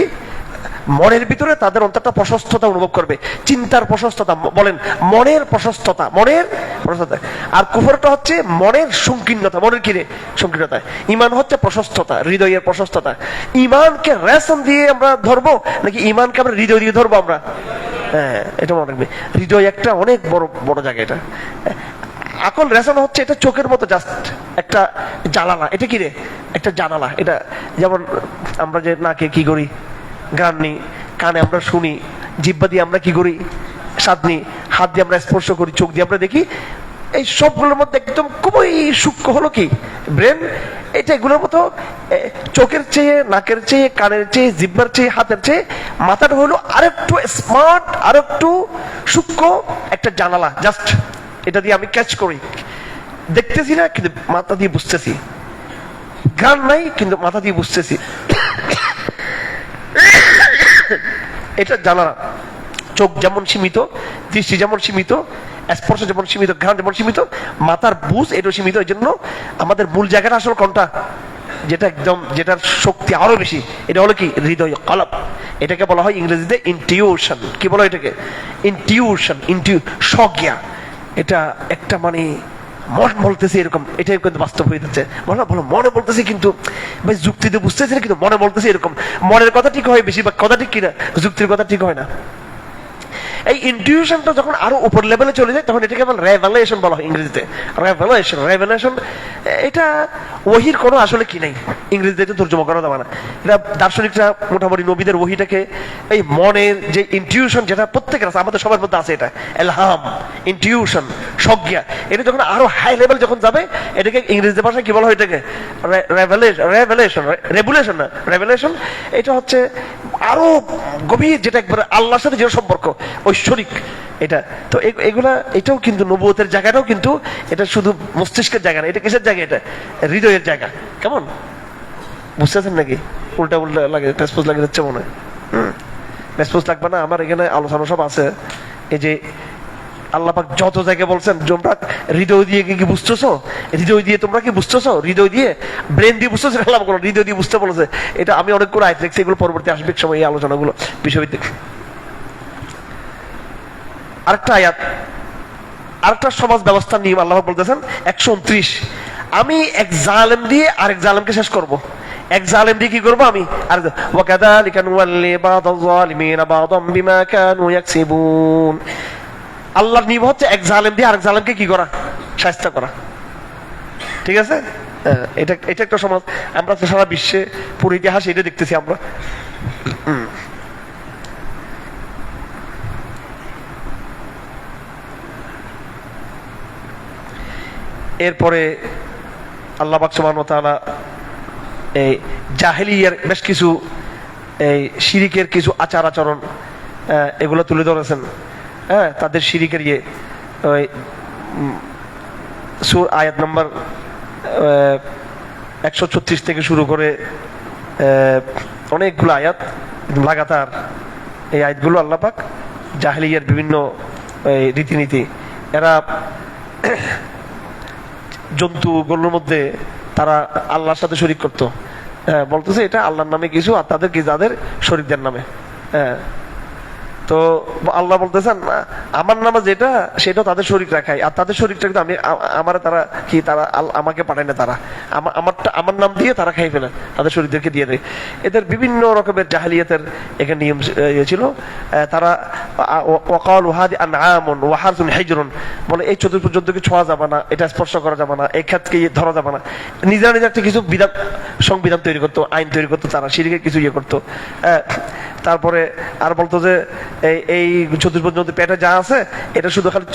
মনের ভিতরে, তাদের অন্তরটা প্রশস্ততা অনুভব করবে। চিন্তার প্রশস্ততা, বলেন মনের প্রশস্ততা, মনের প্রশস্ততা। আর কুফরটা হচ্ছে মনের সংকীর্ণতা, মনের কিরে সংকীর্ণতা। ঈমান হচ্ছে প্রশস্ততা, হৃদয়ের প্রশস্ততা। ঈমানকে রেশন দিয়ে আমরা ধরবো নাকি ঈমানকে আমরা হৃদয় দিয়ে ধরবো আমরা? হ্যাঁ, এটা মনে রাখবে। হৃদয় একটা অনেক বড় বড় জায়গা। এটা আকল রেশন হচ্ছে এটা চোখের মতো জাস্ট একটা জানালা। এটা কি রে? একটা জানালা। এটা যেমন আমরা যে নাকে কি করি? গান নি, কানে আমরা শুনি, জিহ্বা দিয়ে আমরা কি করি? স্বাদ নি, হাত দিয়ে আমরা স্পর্শ করি, চোখ দিয়ে আমরা দেখি। এই সবগুলোর মধ্যে একদম খুবই সূক্ষ্ম হলো কি ব্রেন। এটা এগুলোর মতো চোখের চেয়ে, নাকের চেয়ে, কানের চেয়ে, জিহ্বার চেয়ে, হাতের চেয়ে মাথাটা হলো আরেকটু স্মার্ট, আরেকটু সূক্ষ্ম একটা জানালা। জাস্ট এটা দিয়ে আমি ক্যাচ করি, দেখতেছি না কিন্তু মাথা দিয়ে বুঝতেছি। গান নাই কিন্তু মাথা দিয়ে বুঝতেছি। এটা জানা। চোখ যেমন সীমিত, দৃষ্টি যেমন সীমিত, স্পর্শ যেমন সীমিত, ঘ্রাণ যেমন সীমিত, মাথার বুঝ এটাও সীমিত। এই জন্য আমাদের মূল জায়গাটা আসলে কোনটা? যেটা একদম, যেটার শক্তি আরো বেশি, এটা হলো কি? হৃদয়, কলব। এটাকে বলা হয় ইংরেজিতে ইনটিউশন। কি বলা হয় এটাকে? ইনটিউশন, স্বজ্ঞা। এটা একটা মানে মন বলতেছে এরকম, এটাই কিন্তু বাস্তব হয়ে যাচ্ছে। বলো মনে বলতেছে কিন্তু ভাই যুক্তিতে বুঝতেছে না, কিন্তু মনে বলতেছে এরকম। মনের কথা ঠিক হয় বেশিরভাগ, কথা ঠিক কিনা? যুক্তির কথা ঠিক হয় না। এই ইনটিউশনটা যখন আরো উপর লেভেলে চলে যায় তখন এটাকে রেভেলেশন বলা হয় ইংরেজিতে। রেভেলেশন এটা ওহির কোনো আসলে কি নাই, ইংরেজিতে এটা তর্জমা করা যাবে না। এটা দার্শনিকরা মোটামুটি নবীদের ওহিটাকে এই মনের যে ইনটিউশন, যেটা প্রত্যেকের আছে, আমাদের সবার মধ্যে আছে, এটা এলহাম, ইনটিউশন, সজ্ঞা। এটা যখন আরো হাই লেভেল যখন যাবে এটাকে ইংরেজি ভাষায় কি বলা হয়? এটাকে রেভেলেশন। এটা হচ্ছে আরো গভীর, যেটা একবার আল্লাহর সাথে যে সম্পর্ক ঐশ্বরিক। এটা তো এগুলা, এটাও কিন্তু নবুয়তের জায়গাটাও কিন্তু এটা শুধু মস্তিষ্কের জায়গা না। এটা কিসের জায়গা? এটা হৃদয়ের জায়গা। কেমন? বুঝতেছেন নাকি? উল্টা উল্টা লাগে, প্যাসপোজ লাগে যাচ্ছে মনে হয়। প্যাসপোজ লাগবে না, আমার এখানে আলোচনা সব আছে। এই যে আল্লাহ পাক যত জায়গায় বলছেন, তোমরা হৃদয় দিয়ে কি বুঝতেছো, হৃদয় দিয়ে তোমরা কি বুঝতেছো, হৃদয় দিয়ে ব্রেন দিয়ে বুঝতেছো, আল্লাহ পাক হৃদয় দিয়ে বুঝতে বলেছে। এটা আমি অনেকগুলো আয়াত দেখছি, এগুলো পরবর্তী আসবে সময় এই আলোচনাগুলো বিষয়ভিত্তিক। আরেকটা আয়াত, আরেকটা সমাজ ব্যবস্থার নিয়ম আল্লাহ পাক বলতেছেন 129, আমি এক জালেম দিয়ে আরেক জালেমকে শেষ করব। এক জালেম দিয়ে কি করবো আমি, আর ওয়াকাযালিকা নুওয়াল্লি বা'দাল যালিমিনা বা'দাম বিমা কানু ইয়াকসিবুন। আল্লাহর নিয়ম হচ্ছে এক জালেম দিয়ে আরেক জালেমকে কি করা, শায়েস্তা করা। ঠিক আছে? এটা এটা একটা সমাজ। আমরা তো সারা বিশ্বে পুরো ইতিহাস এটা দেখতেছি আমরা। এরপরে আল্লাহ পাক সুবহানাহু ওয়া তাআলা এই জাহেলিয়ার বেশ কিছু এই শিরিকের কিছু আচার আচরণ এগুলো তুলে ধরেছেন। হ্যাঁ, তাদের শিরিকের ওই আয়াত নম্বর 136 থেকে শুরু করে অনেকগুলো আয়াত লাগাতার এই আয়াতগুলো আল্লাহ পাক জাহেলিয়ার বিভিন্ন রীতিনীতি, এরা জন্তুগুলোর মধ্যে তারা আল্লাহর সাথে শরীক করতো। বলতেছে এটা আল্লাহর নামে কিছু, আর তাদের কি যাদের শরীকদের নামে। তো আল্লাহ বলতেছেন আমার নামে যেটা সেটা তাদের শরীক রাখাই, আর তাদের শরীকটা কিন্তু আমি আমার তারা কি তারা আমাকে পাঠায় না, তারা আমারটা আমার নাম দিয়ে তারা খাই ফেলে, তাদের শরীরদেরকে দিয়ে দেয়। এদের বিভিন্ন রকমের জাহেলিয়াতের এখানে নিয়ম ছিল। তারা ওয়াকালু হাদি আনআমুন ওয়া হারসুন হিজরুন, বলে এই চতুর্থ জন্তুকে ছোঁয়া যাবে না, এটা স্পর্শ করা যাবে না, এই ক্ষেতকে ধরা যাবে না। নিজেরা নিজের একটা কিছু বিধান সংবিধান তৈরি করতো, আইন তৈরি করতো, তারা শিরকের কিছু করতো। তারপরে আর বলতো যে এই চতুর্থ জন্তু পেটে যা আছে এটা শুধু খালি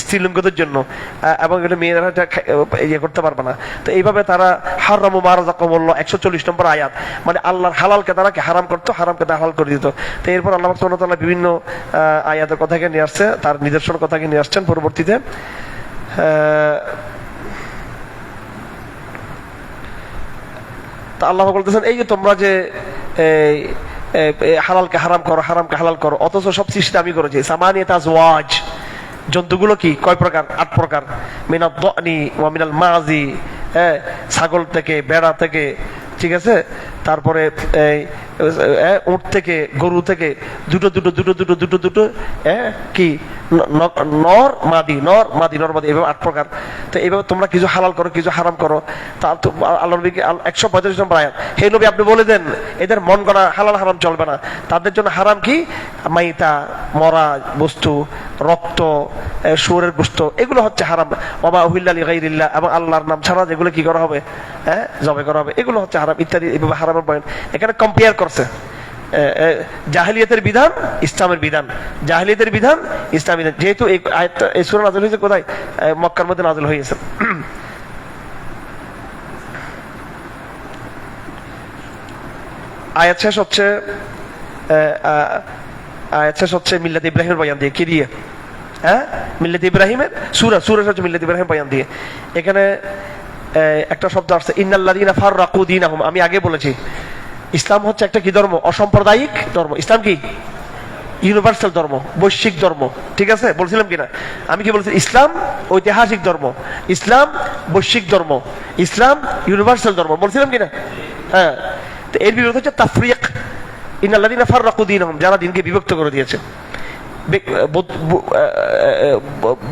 স্ত্রীলিঙ্গদের জন্য, এবং এটা মেয়েরা করতে পারবে না। তো এইভাবে তারা হারামু মা রাযাকাহুমুল্লাহ 140 নম্বর আয়াত, মানে আল্লাহর হালালকে তারা হারাম করতো, হারামকে তারা হালাল করে দিত। তো এরপর আল্লাহ সুবহানাহু ওয়া তাআলা বিভিন্ন আয়াতের কথাকে নিয়ে আসছে, তার নিদর্শন কথাকে নিয়ে আসছেন পরবর্তীতে। তা আল্লাহ বলতেছেন এই যে তোমরা যে হালালকে হারাম করো, হারামকে হালাল করো, অথচ সব সৃষ্টি আমি করেছি। সামানিয়াত আজওয়াজ, জন্তুগুলো কি কয় প্রকার, 8 প্রকার। মিনাদ দানি ওয়া মিনাল মাজি, ছাগল থেকে, বেড়া থেকে, ঠিক আছে, তারপরে উট থেকে, গরু থেকে, দুটো দুটো দুটো দুটো দুটো দুটো কি নর মাদি, নর মাদি, নর মাদি, এভাবে 8 প্রকার। তো এইভাবে তোমরা কিছু হালাল করো, কিছু হারাম করো। তা আল্লাহ নবী 145 নম্বর আয়াত, হে নবী আপনি বলে দেন এদের মন গড়া হালাল হারাম চলবে না, তাদের জন্য হারাম কি, মাইতা, মরা বস্তু, রক্ত, শুয়োরের গোশত, এগুলো হচ্ছে হারাম। ওয়া উহিল্লা লিগাইরিল্লাহ, এবং আল্লাহর নাম ছাড়া যেগুলো কি করা হবে, জবাই করা হবে, এগুলো হচ্ছে হারাম ইত্যাদি। এইভাবে হারামের পয়েন্ট এখানে কম্পেয়ার করছে। জাহেলিয়াতের বিধান, ইসলামের বিধান, জাহেলিয়াতের বিধান, ইসলামের বিধান। যেহেতু এই আয়াতটা এই সূরা নাযিল হয়েছে কোথায়, মক্কার মধ্যে নাযিল হয়েছে। আয়াত শেষ হচ্ছে মিল্লাত ইব্রাহিমের বয়ান দিয়ে। কি দিয়ে? মিল্লাত ইব্রাহিমের সূরা হচ্ছে মিল্লাত ইব্রাহিম বয়ান দিয়ে। এখানে একটা শব্দ আসছে ইন্নাল্লাযীনা ফাররাকু দীনাহুম। আমি আগে বলেছি ইসলাম হচ্ছে একটা কি ধর্ম, অসাম্প্রদায়িক ধর্ম। ইসলাম কি ইউনিভার্সাল ধর্ম, বৈশ্বিক ধর্ম। ঠিক আছে, বলছিলাম কিনা? আমি কি বলছি? ইসলাম ঐতিহাসিক ধর্ম, ইসলাম বৈশ্বিক ধর্ম, ইসলাম ইউনিভার্সাল ধর্ম, বলছিলাম কিনা? হ্যাঁ। তো এর বিরোধ হচ্ছে তাফরিক, ইন্নাল্লাযীনা ফাররাকু দীনাহুম, যারা দিনকে বিভক্ত করে দিয়েছে।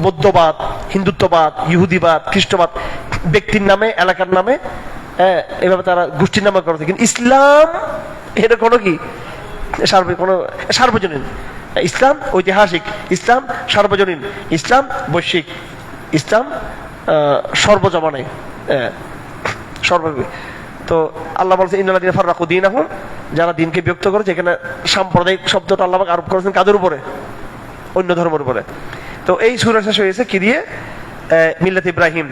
বৌদ্ধবাদ, হিন্দুত্ববাদ, ইহুদিবাদ, খ্রিস্টবাদ, ব্যক্তির নামে, এলাকার নামে, এভাবে তারা গোষ্ঠীর নামে করেছে। কিন্তু ইসলাম এটা কোনো কি সার্বজনীন। ইসলাম ঐতিহাসিক, ইসলাম সার্বজনীন, ইসলাম বৈশ্বিক, ইসলাম সর্বজমানায়, সর্বব্যাপী। তো আল্লাহ বলছে ইন্নাল্লাযীনা ফাররাকু দীনাহুম, যারা দিনকে বিভক্ত করেছে। এখানে সাম্প্রদায়িক শব্দটা আল্লাহ আরোপ করেছেন কাদের উপরে? অন্য ধর্মের উপরে। তো এই সূরা শেষ হয়েছে কি দিয়ে? মিল্লাত ইব্রাহিম,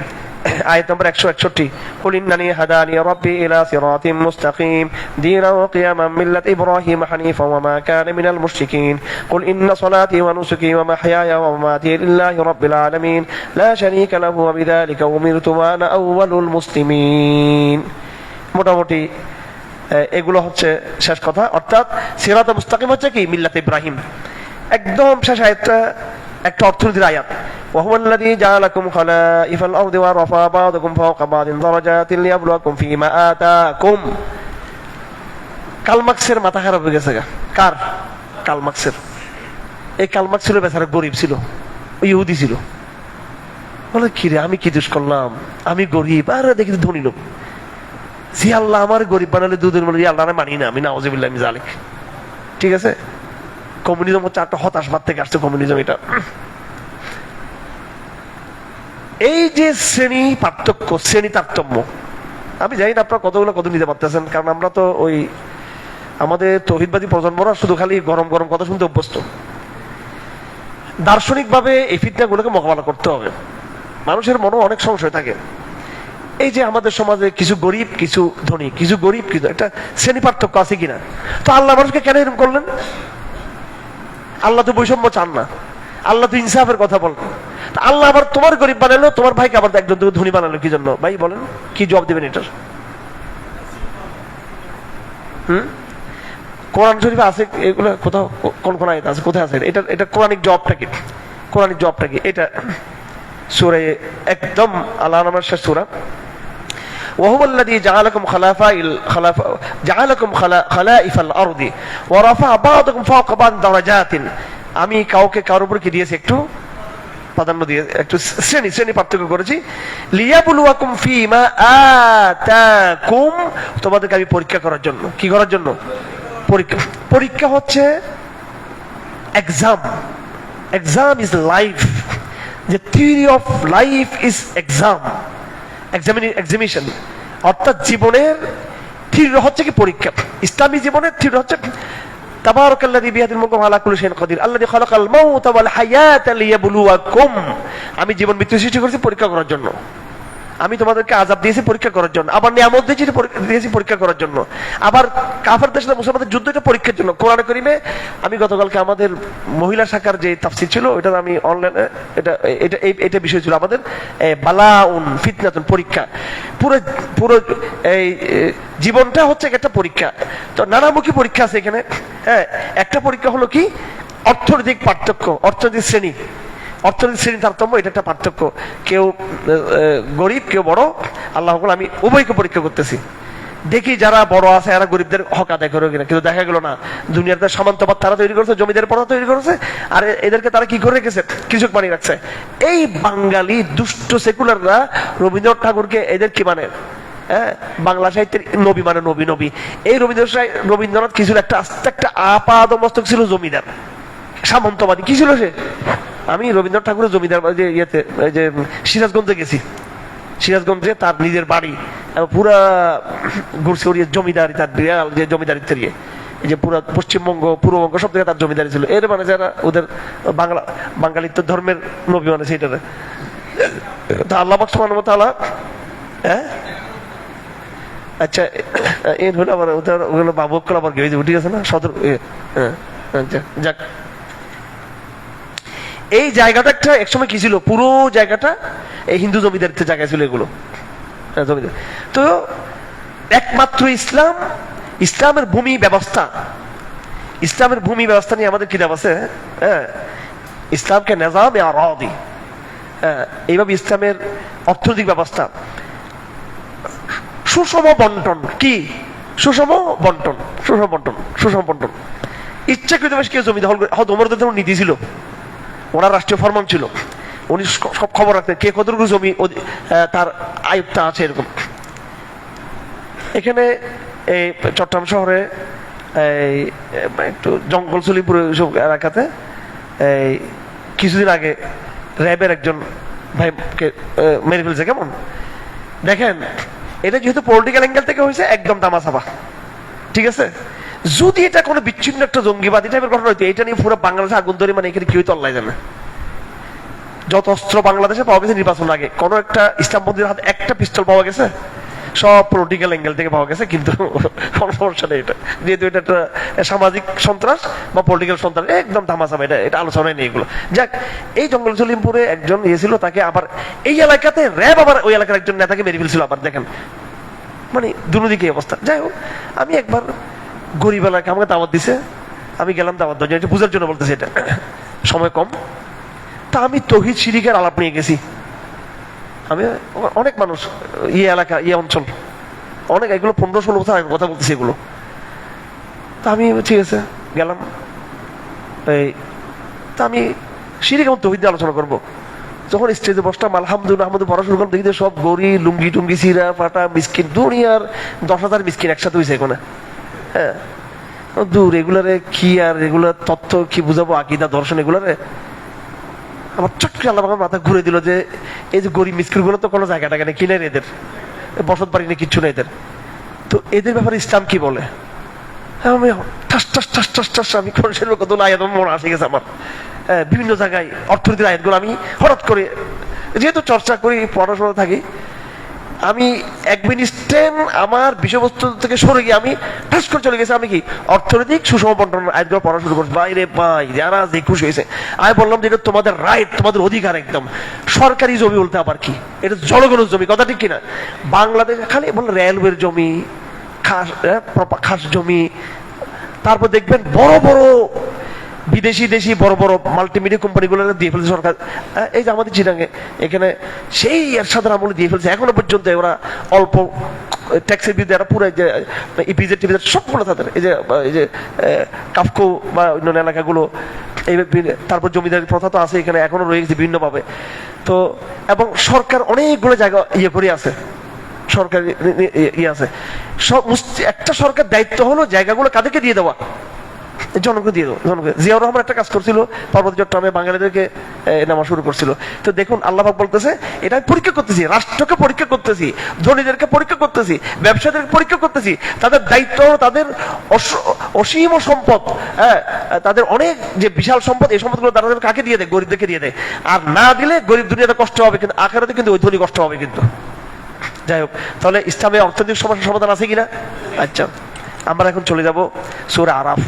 আয়াত নম্বর 161, কুল ইন্নানি হাদানি রাব্বি ইলা সিরাতিম মুস্তাকিম দীনান ওয়া কিয়ামান মিল্লাত ইব্রাহিম হানিফান ওয়া মা কানা মিনাল মুশরিকিন কুল ইন্না সলাতি ওয়া নুসুকি ওয়া মাহইয়ায়া ওয়া মামাতি লিল্লাহি রাব্বিল আলামিন লা শারীকা লাহু ওয়া বিযালিকা উমিরতু ওয়া আনা আউওয়ালুল মুসলিমিন। মোটামুটি এগুলো হচ্ছে শেষ কথা। অর্থাৎ সিরাতুল মুস্তাকিম হচ্ছে কি মিল্লাত ইব্রাহিম। একদম শেষ আয়াতটা একটা অর্থনীতির আয়াত। وهو الذي جعلكم خلائف الأرض ورفع بعضكم فوق بعض درجات ليبلوكم فيما آتاكم। কালমার্ক্সের মাথা খারাপ হয়ে গেছে। কার? কালমার্ক্সের। এই কালমার্ক্স ছিল বেচারা গরিব ছিল, ইহুদি ছিল। বলে কি রে, আমি কি দোষ করলাম, আমি গরিব, আর দেখি ধনী লোক। জি আল্লাহ আমার গরিব বানালে দুদিন বলে আল্লাহ মানি না, আমি নাউযুবিল্লাহ মিন যালিক। ঠিক আছে, কমিউনিজম হচ্ছে একটা হতাশবাদ থেকে আসছে কমিউনিজম। এটা এই যে শ্রেণী পার্থক্য, শ্রেণী তারতম্য, আমি জানি না আপনারা কতগুলো কত নিতে পারতেছেন, কারণ আমরা তো ওই আমাদের তৌহিদবাদী প্রজন্মরা শুধু খালি গরম গরম কথা শুনতে অভ্যস্ত। দার্শনিক ভাবে এই ফিতনাগুলোকে মোকাবেলা করতে হবে। মানুষের মনে অনেক সংশয় থাকে। এই যে আমাদের সমাজে কিছু গরিব কিছু ধনী, কিছু গরিব কিছু, একটা শ্রেণী পার্থক্য আছে কিনা? তো আল্লাহ মানুষকে কেন এরকম করলেন? আল্লাহ তো বৈষম্য চান না, আল্লাহ তো ইনসাফের কথা বলেন। আল্লাহ আবার তোমার গরিব বানালো, তোমার ভাইকে আবার একজন ধনী বানালো কি জন্য? ভাই বলেন, কি জবাব দেবেন এটার? কোরআন শরীফে আছে এগুলো? কোথাও কোন কোন আয়াত আছে? কোথায় আছে এটা? এটা কোরআনিক জবাবটা কি? কোরআনিক জবাবটা কি? এটা সূরা একদম আল্লাহ নামের শেষ সূরা। وهو الذي جعلكم خلائف الارض ورفع بعضكم فوق بعض درجات। আমি কাউকে কারোর উপর কি দিয়েছি? একটু প্রাধান্য দিয়ে একটু শ্রেণী পার্থক্য করেছি। লিয়াবলুয়াকুম ফীমা আতাকুম, তোমাদেরকে আমি পরীক্ষা করার জন্য। কি করার জন্য? পরীক্ষা। পরীক্ষা হচ্ছে exam. Exam is life. The theory of life is exam, examination। অর্থাৎ জীবনের থিওরি হচ্ছে কি? পরীক্ষা। ইসলামী জীবনের থিওরি হচ্ছে তাবারাকাল্লাযী বিয়াদিল মুলকু ওয়া আলা কুল্লি শাইইন কাদির আল্লাযী খালাকাল মাউতা ওয়াল হায়াতা লিয়াবলুয়াকুম। আমি জীবন মৃত্যু সৃষ্টি করেছি পরীক্ষা করার জন্য। আমি তোমাদেরকে আযাব দিয়েছি পরীক্ষা করার জন্য, আবার নিয়ামত দিয়েছি পরীক্ষা করার জন্য, আবার কাফেরদের সাথে মুসলমানদের যুদ্ধ, এটা পরীক্ষার জন্য। কোরআনে কারীমে আমি গতকালকে আমাদের মহিলা শাখার যে তাফসীর ছিল, এটা আমি অনলাইনে এটা বিষয় ছিল আমাদের বালাউন ফিতনাতুন, পরীক্ষা। পুরো পুরো এই জীবনটা হচ্ছে একটা পরীক্ষা। তো নানামুখী পরীক্ষা আছে এখানে। হ্যাঁ, একটা পরীক্ষা হলো কি? অর্থনৈতিক পার্থক্য, অর্থনৈতিক শ্রেণী, অর্থনৈতিক শ্রেণী তারতম্য, এটা একটা পার্থক্য। কেউ গরিব কেউ বড়, আল্লাহ আমি উভয়কে পরীক্ষা করতেছি। দেখি যারা বড় আছে এরা গরিবদের হক আদায় করে কিনা। কিন্তু দেখা গেল না, দুনিয়াতে সামন্তবাদ তারা তৈরি করেছে, জমিদার পড়া তৈরি করেছে, আর এদেরকে তারা কি করে রেখেছে? কৃষক বানিয়ে রাখছে। এই বাঙালি দুষ্ট সেকুলাররা রবীন্দ্রনাথ ঠাকুরকে এদের কি মানে, হ্যাঁ, বাংলা সাহিত্যের নবী মানে নবী নবী। এই রবীন্দ্রনাথ কি ছিল? একটা আস্তে একটা আপাদমস্তক ছিল জমিদার, সামন্তবাদী। কি ছিল সে? আমি রবীন্দ্রনাথ ঠাকুরের জমিদার যে ইয়েতে যে সিরাজগঞ্জে গেছি, সিরাজগঞ্জে তার নিজের বাড়ি পুরা ঘুরছে, ওর জমিদারি, তার বিরাল যে জমিদারিত্বের ইয়ে, এই যে পুরা পশ্চিমবঙ্গ পূর্ববঙ্গ সব জায়গায় তার জমিদারি ছিল। এর মানে যারা ওদের বাঙালিত্ব ধর্মের নবী মানে সেইটারে তা আল্লাহ পাক সুবহানাহু ওয়া তাআলা। হ্যাঁ, আচ্ছা, এর হলো আবার ওগুলো বাবুকল আবার গেছে উঠে গেছে না সদর। যাক, এই জায়গাটা একটা একসময় কি ছিল? পুরো জায়গাটা এই হিন্দু জমিদারিত্বের জায়গা ছিল এগুলো। তো একমাত্র ইসলাম, ইসলামের ভূমি ব্যবস্থা, ইসলামের ভূমি ব্যবস্থা নিয়ে আমাদের কিতাব আছে। হ্যাঁ, ইসলামকে নিজাম আরাদি, এইভাবে ইসলামের অর্থনৈতিক ব্যবস্থা, সুষম বন্টন। কি? সুষম বন্টন, সুষম বন্টন, সুষম বন্টন। ইচ্ছাকৃত বেশ কেউ জমি দখল করে, হয়তো ওমর রাদিয়াল্লাহু আনহু নীতি ছিল, ওনার রাষ্ট্রীয় ফরমান ছিল, উনি সব খবর রাখতেন কে কতটুকু জমি তার আয়ত্তা আছে এরকম। এখানে এই চট্টগ্রাম শহরে এই একটু জঙ্গল সলিপুর সব এলাকাতে এই কিছুদিন আগে র্যাবের একজন ভাইকে মেরে ফেলছে। কেমন দেখেন, এটা যেহেতু পলিটিক্যাল অ্যাঙ্গেল থেকে হয়েছে একদম দামাচাপা। ঠিক আছে, যদি এটা কোনো বিচ্ছিন্ন একটা জঙ্গিবাদী টাইপের ঘটনা হইতো, এটা নিয়ে পুরো বাংলাদেশে আগুন ধরে, মানে এখানে কি হইতো আল্লাহ জানে। যত অস্ত্র বাংলাদেশে পাওয়া গেছে নির্বাচন আগে, কোনো একটা ইসলামপন্থীর হাতে একটা পিস্তল পাওয়া গেছে, সব পলিটিক্যাল অ্যাঙ্গেল থেকে পাওয়া গেছে। কিন্তু কোনো সমস্যা নেই, এটা যেহেতু এটা একটা সামাজিক সন্ত্রাস বা পলিটিক্যাল সন্ত্রাস, একদম ধামাচাপা, এটা আলোচনায় নেই এগুলো। যাক, এই জঙ্গল সলিমপুরে একজন ইয়ে ছিল, তাকে আবার এই এলাকাতে র্যাব আবার ওই এলাকার একজন নেতাকে মেরে ফেলছিল। আবার দেখেন, মানে দুদিকে অবস্থা। যাই হোক, আমি একবার গরিব এলাকা আমাকে দাওয়াত দিছে, আমি গেলাম দাওয়াত দেওয়ার জন্য, এটা বোঝার জন্য বলতেছি, এটা সময় কম। তা আমি তৌহিদ শিরিকের আলাপ নিয়ে গেছি। আমি অনেক মানুষ এলাকা অঞ্চল অনেক, এগুলো 15-16 বছর আগে কথা বলতেছি এগুলো। তা আমি ঠিক আছে গেলাম, এই তা আমি শিরিক এবং তৌহিদ নিয়ে আলোচনা করবো। যখন স্টেজে বসলাম, আলহামদুলিল্লাহ আহমদ পড়া শুরু করলাম, দেখি সব গড়ি লুঙ্গি টুঙ্গি সিরা ফাটা মিসকিন, দুনিয়ার 10,000 মিসকিন একসাথে হয়েছে এখানে। হ্যাঁ, দূর এগুলারে কি আর এগুলার তথ্য কি বুঝাবো, আকিদা দর্শন এগুলারে। আমার চট করে আল্লাহ মাথা ঘুরে দিল যে এই যে গরিব মিসকিন গুলো তো কোনো জায়গা টাকা নেই, কিনে এদের বসত বাড়ি নেই, কিচ্ছু নেই এদের, তো এদের ব্যাপারে ইসলাম কি বলে। আমি ঠাস ঠাস ঠাস ঠাস ঠাস আমি কোরআনের কত আয়াত মনে আসে গেছে আমার। বিভিন্ন জায়গায় অর্থনীতির আয়াতগুলো আমি হঠাৎ করে, যেহেতু চর্চা করি পড়াশোনা থাকি, আমি এক মিনিট আমার বিষয়বস্তু থেকে সরে গিয়ে আমি ঠাস করে চলে গেছি। আমি কি অর্থনৈতিক সুষম বন্টন আয়াতগুলো পড়া শুরু করছি। বাইরে ভাই যারা যে খুশি হয়েছে, আমি বললাম যে এটা তোমাদের রাইট, তোমাদের অধিকার, একদম সরকারি জমি বলতে আবার কি, এটা জনগণের জমি, কথা ঠিক কিনা। বাংলাদেশ খালি বল রেলওয়ের জমি, খাস জমি, তারপর দেখবেন বড় বড় বিদেশি দেশি বড় বড় মাল্টিমিডিয়া কোম্পানিগুলো দিয়ে ফেলছে সরকার। এই যে আমাদের চিটাঙ্গে এখানে সেই এরশাদের আমলে দিয়ে ফেলছে, এখনো পর্যন্ত ওরা অল্প ট্যাক্সের বিরুদ্ধে এরা পুরো যে ইপিজেড টিপিজেড সবগুলো তাদের, এই যে কাফকো বা অন্যান্য এলাকাগুলো, এই তারপর জমিদারি প্রথা তো আছে এখানে, এখনো রয়ে গেছে বিভিন্নভাবে। তো এবং সরকার অনেকগুলো জায়গা করে আছে, সরকার আছে সব। একটা সরকার দায়িত্ব হলো জায়গাগুলো কাদেরকে দিয়ে দেওয়া, জনগণকে দিয়ে দেবো। জনগণ জিয়াউর রহমান একটা কাজ করছিল, পার্বত্য চট্টগ্রামে বাঙালিদেরকে নেওয়া শুরু করছিল। তো দেখুন আল্লাহ পাক বলতেছে এটা আমি পরীক্ষা করতেছি, রাষ্ট্রকে পরীক্ষা করতেছি, ধনীদেরকে পরীক্ষা করতেছি, ব্যবসায়ীদেরকে পরীক্ষা করতেছি। তাদের দায়িত্ব হলো তাদের অসীম সম্পদ, তাদের অনেক যে বিশাল সম্পদ, এই সম্পদগুলো তারা কাকে দিয়ে দেয়, গরিবদেরকে দিয়ে দেয়। আর না দিলে গরিব দুনিয়াতে কষ্ট হবে, কিন্তু আখিরাতে কিন্তু ওই ধনী কষ্ট হবে কিন্তু। যাই হোক, তাহলে ইসলামে অর্থনৈতিক সমস্যার সমাধান আছে কিনা। আচ্ছা, আমরা এখন চলে যাব সূরা আরাফ।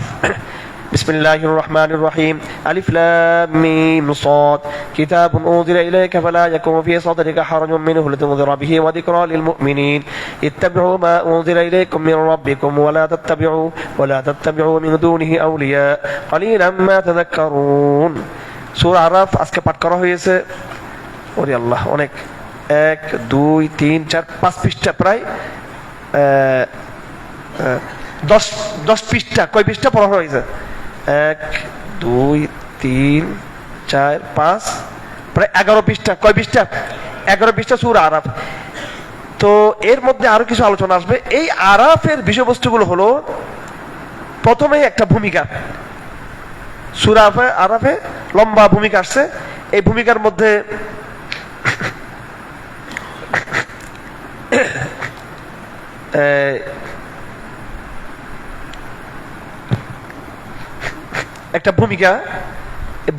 বিসমিল্লাহির রহমানির রহিম। আলিফ লাম মিম সাদ। কিতাবুন উনজিলা ইলাইকা ফালা ইয়াকুন ফি সাদরিকা হারাজুম মিনহু লিতুনজিরা বিহি ওয়া যিকরা লিল মুমিনিন। ইত্তাবিউ মা উনজিলা ইলাইকুম মির রাব্বিকুম ওয়া লা তাত্তাবিউ মিন দুনিহি আউলিয়া ক্বালিলাম মা তাযাক্কারুন। সূরা আরাফ আজকে পাঠ করা হয়েছে, ওরে আল্লাহ অনেক, 1 2 3 4 5 পৃষ্ঠা, প্রায় 10 পৃষ্ঠা। কয় পৃষ্ঠা পড়া হয়েছে? 1 2 3 4 5, প্রায় 11 পৃষ্ঠা। কয় পৃষ্ঠা? 11 পৃষ্ঠা সূরা আরাফ। তো এর মধ্যে আরো কিছু আলোচনা আসবে। এই আরাফের বিষয়বস্তুগুলো হলো, প্রথমে একটা ভূমিকা, সূরা আরাফে লম্বা ভূমিকা আসছে। এই ভূমিকার মধ্যে একটা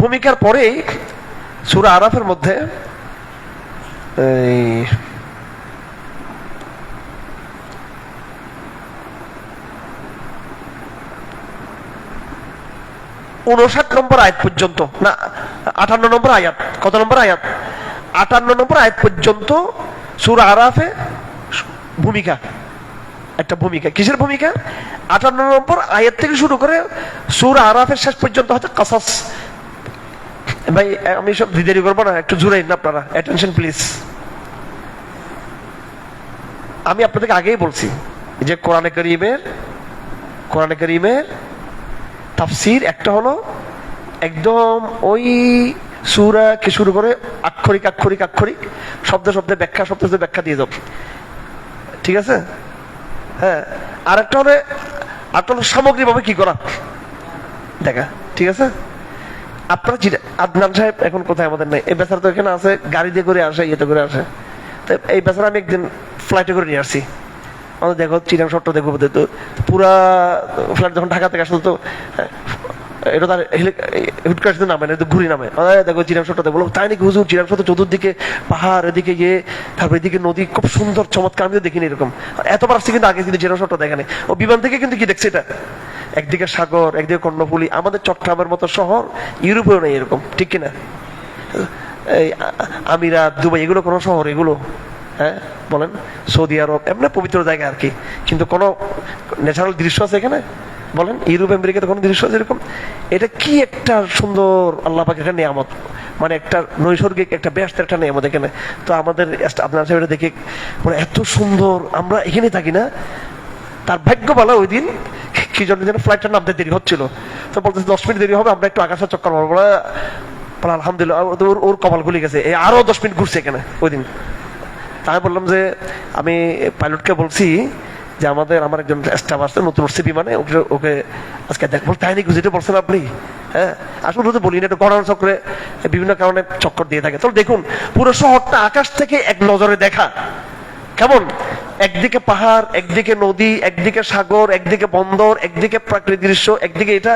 ভূমিকার পরেই সূরা আরাফের মধ্যে 59 নম্বর আয়াত পর্যন্ত, না 58 নম্বর আয়াত, কত নম্বর আয়াত? 58 নম্বর আয়াত পর্যন্ত সূরা আরাফে ভূমিকা, একটা ভূমিকা। কিসের ভূমিকা? 58 নম্বর আয়াত থেকে শুরু করে সূরা আরাফের শেষ পর্যন্ত হচ্ছে কাসাস। ভাই আমি সব দেরি করবো না, একটু জোরে না আপনারা, অ্যাটেনশন প্লিজ। আমি আপনাদেরকে আগেই বলছি যে কোরআনে কারীমের তাফসীর একটা হলো একদম ওই সূরা কে শুরু করে আক্ষরিক আক্ষরিক আক্ষরিক, শব্দ শব্দে ব্যাখ্যা, শব্দ শব্দে ব্যাখ্যা দিয়ে যাও, ঠিক আছে? হ্যাঁ, আর একটা হলো সামগ্রিকভাবে কি করা দেখা, ঠিক আছে? আপনারা আদনান সাহেব এখন কোথায়? আমাদের নাই। এই বেচারা তো এখানে আছে, গাড়ি দিয়ে করে আসে, ইয়েতে করে আসে। তো এই বেচারা আমি একদিন ফ্লাইটে করে নিয়ে আসছি। আমাদের দেখো চিরাং শটটা দেখবো, তো পুরা ফ্লাইট যখন ঢাকা থেকে আসতো, তো এটা তার হুট করে নামে না, ঘুরি নামে, দেখো চিরাং শটটা দেখবো। তাই নাকি হুজুর? চিরাং শট চতুর্দিকে পাহাড়, এদিকে তারপর এদিকে নদী, খুব সুন্দর চমৎকার। আমি তো দেখিনি এরকম, এতবার আসছে কিন্তু আগে কিন্তু চিরাং শটটা দেখেনি। ও বিমান থেকে কিন্তু কি দেখছে, এটা একদিকে সাগর, একদিকে কর্ণফুলী। আমাদের চট্টগ্রামের মতো শহর ইউরোপেও নেই এরকম, ঠিক কিনা? এই আমিরাত, দুবাই, এগুলো কোনো শহর? এগুলো হ্যাঁ বলেন, সৌদি আরব এমনি পবিত্র জায়গা আর কি, কিন্তু কোনো ন্যাচারাল দৃশ্য আছে এখানে? বলেন, ইউরোপ আমেরিকাতে কোনো দৃশ্য আছে এরকম? এটা কি একটা সুন্দর আল্লাহ পাকের একটা নিয়ামত, মানে একটা নৈসর্গিক একটা ব্যস্ত একটা নিয়ামত এখানে। তো আমাদের আপনার সাথে দেখে মানে এত সুন্দর, আমরা এখানে থাকি না। তার ভাগ্য বলা ওই দিন কি জন্য যেন ফ্লাইটটা নামতে দেরি হচ্ছিল, তো বলতেছে 10 মিনিট দেরি হবে, আমরা একটু আকাশের চক্কর মারবো। বলে আলহামদুলিল্লাহ, ওর কপাল খুলে গেছে, আরো 10 মিনিট ঘুরছে এখানে ওই দিন। আমি বললাম যে আমি পাইলটকে বলছি যে আমার একজন স্টাফ আসছে নতুন উঠছে বিমানে, ওকে আজকে দেখ। বল তাই নাকি, যেটা বলছেন আপনি? হ্যাঁ, আসলে তো বলি না, একটু গণনা চক্রে বিভিন্ন কারণে চক্কর দিয়ে থাকে। তো দেখুন পুরো শহরটা আকাশ থেকে এক নজরে দেখা কেমন, একদিকে পাহাড়, একদিকে নদী, একদিকে সাগর, একদিকে বন্দর, একদিকে প্রাকৃতিক দৃশ্য, একদিকে এটা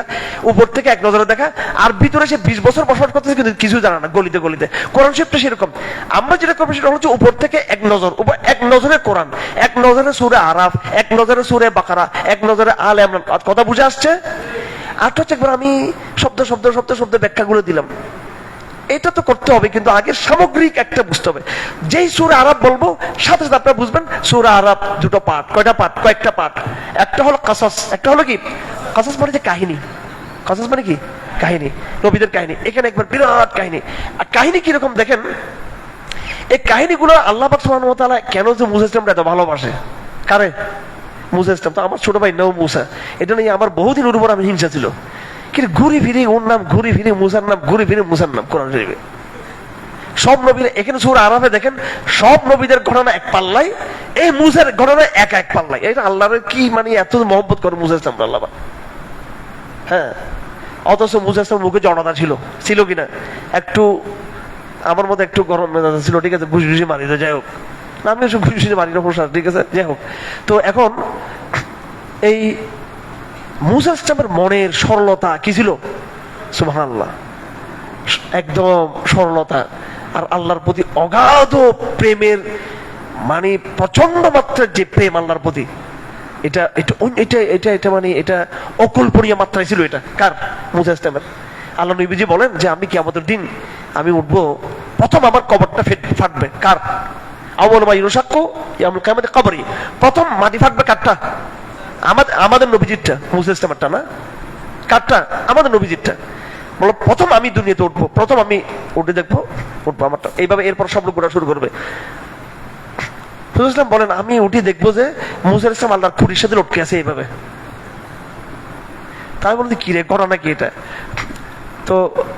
উপর থেকে এক নজরে দেখা। আর ভিতরে সে 20 বছর বসবাস করতেছে কিন্তু কিছু জানা না, গলিতে গলিতে। কোরআন শরীফটা সেরকম, আমরা যেটা করবো সেটা হচ্ছে উপর থেকে এক নজর, এক নজরে কোরআন, এক নজরে সূরা আরাফ, এক নজরে সূরা বাকারা, এক নজরে আলে ইমরান। কথা বুঝে আসছে? আর হচ্ছে একবার আমি শব্দ শব্দ শব্দ শব্দ ব্যাখ্যাগুলো দিলাম। এটা তো করতে হবে, কিন্তু আগে সামগ্রিক একটা বুঝতে হবে। যেই সূরা আরাফ বলবো সাথে সাথে আপনারা বুঝবেন সূরা আরাফ দুটো পার্ট। কয়টা পার্ট? কয়েকটা পার্ট। একটা হলো কাসাস, একটা হলো কি কাসাস মানে যে কাহিনী। কাসাস মানে কি? কাহিনী, নবীদের কাহিনী। এখানে একবার বিরাট কাহিনী। আর কাহিনী কিরকম দেখেন, এই কাহিনীগুলো আল্লাহ পাক সুবহানাহু ওয়া তাআলা কেন যে মুসা ইসলামকে এত ভালোবাসে। কারে? মুসা ইসলাম তো আমার ছোট ভাই নাও মুসা, এটা নিয়ে আমার বহুদিন ওর উপর আমি হিংসা ছিল। কিন্তু ঘুরি ফিরে ওর নাম, ঘুরি ফিরে মুসার নাম, ঘুরি ফিরে মুসার নাম কোরআন শরীফে। সব নবীর এখানে সূরা আরাফে দেখেন সব নবীদের ঘটনা এক পাল্লায়, এই মুসার ঘটনা এক এক পাল্লায়। এটা আল্লাহর কি মানে এত মহব্বত করে মুসা ইসলাম আল্লাহ। হ্যাঁ, অথচ মুসা ইসলাম মুখে জড়তা ছিল, ছিল কিনা? একটু আমার মধ্যে একটু গরম মেজাজ ছিল, ঠিক আছে, ঘুষি ঘুষি মারি, যাই হোক না, আমি ওসব ঘুষি ঘুষি মারি না, ঠিক আছে, যাই হোক। তো এখন এই মুসা ইসলামের মনের সরলতা কি ছিল? সুবহানাল্লাহ, একদম সরলতা আর আল্লাহর প্রতি অগাধ প্রেমের মানে প্রচন্ড মাত্রার যে প্রেম আল্লাহর প্রতি, এটা এটা এটা এটা এটা মানে এটা অকল্পনীয় মাত্রায় ছিল। এটা কার? মুসা ইসলামের। আল্লাহ নবীজি বলেন যে আমি কিয়ামতের দিন আমি উঠবো, প্রথম আমার কবরটা ফাটবে। কার? আউয়ালু মা ইউশাক্কু ইয়াউমুল কিয়ামতি কবরি। প্রথম মাটি ফাটবে কারটা? আমাদের নবীজিরটা, মুসা ইসলামেরটা না। কারটা? আমাদের নবীজিরটা। বলো প্রথম আমি দুনিয়াতে উঠবো, প্রথম আমি উঠে দেখবো, উঠবো আমারটা। এইভাবে এরপর সব লোকরা শুরু করবে। মুসা ইসলাম বলেন আমি উঠে দেখবো যে মুসা ইসলাম আল্লাহর খুঁড়ির সাথে লটকে আছে এইভাবে। তাই বলতে কি রে, ঘটনা কি এটা? তো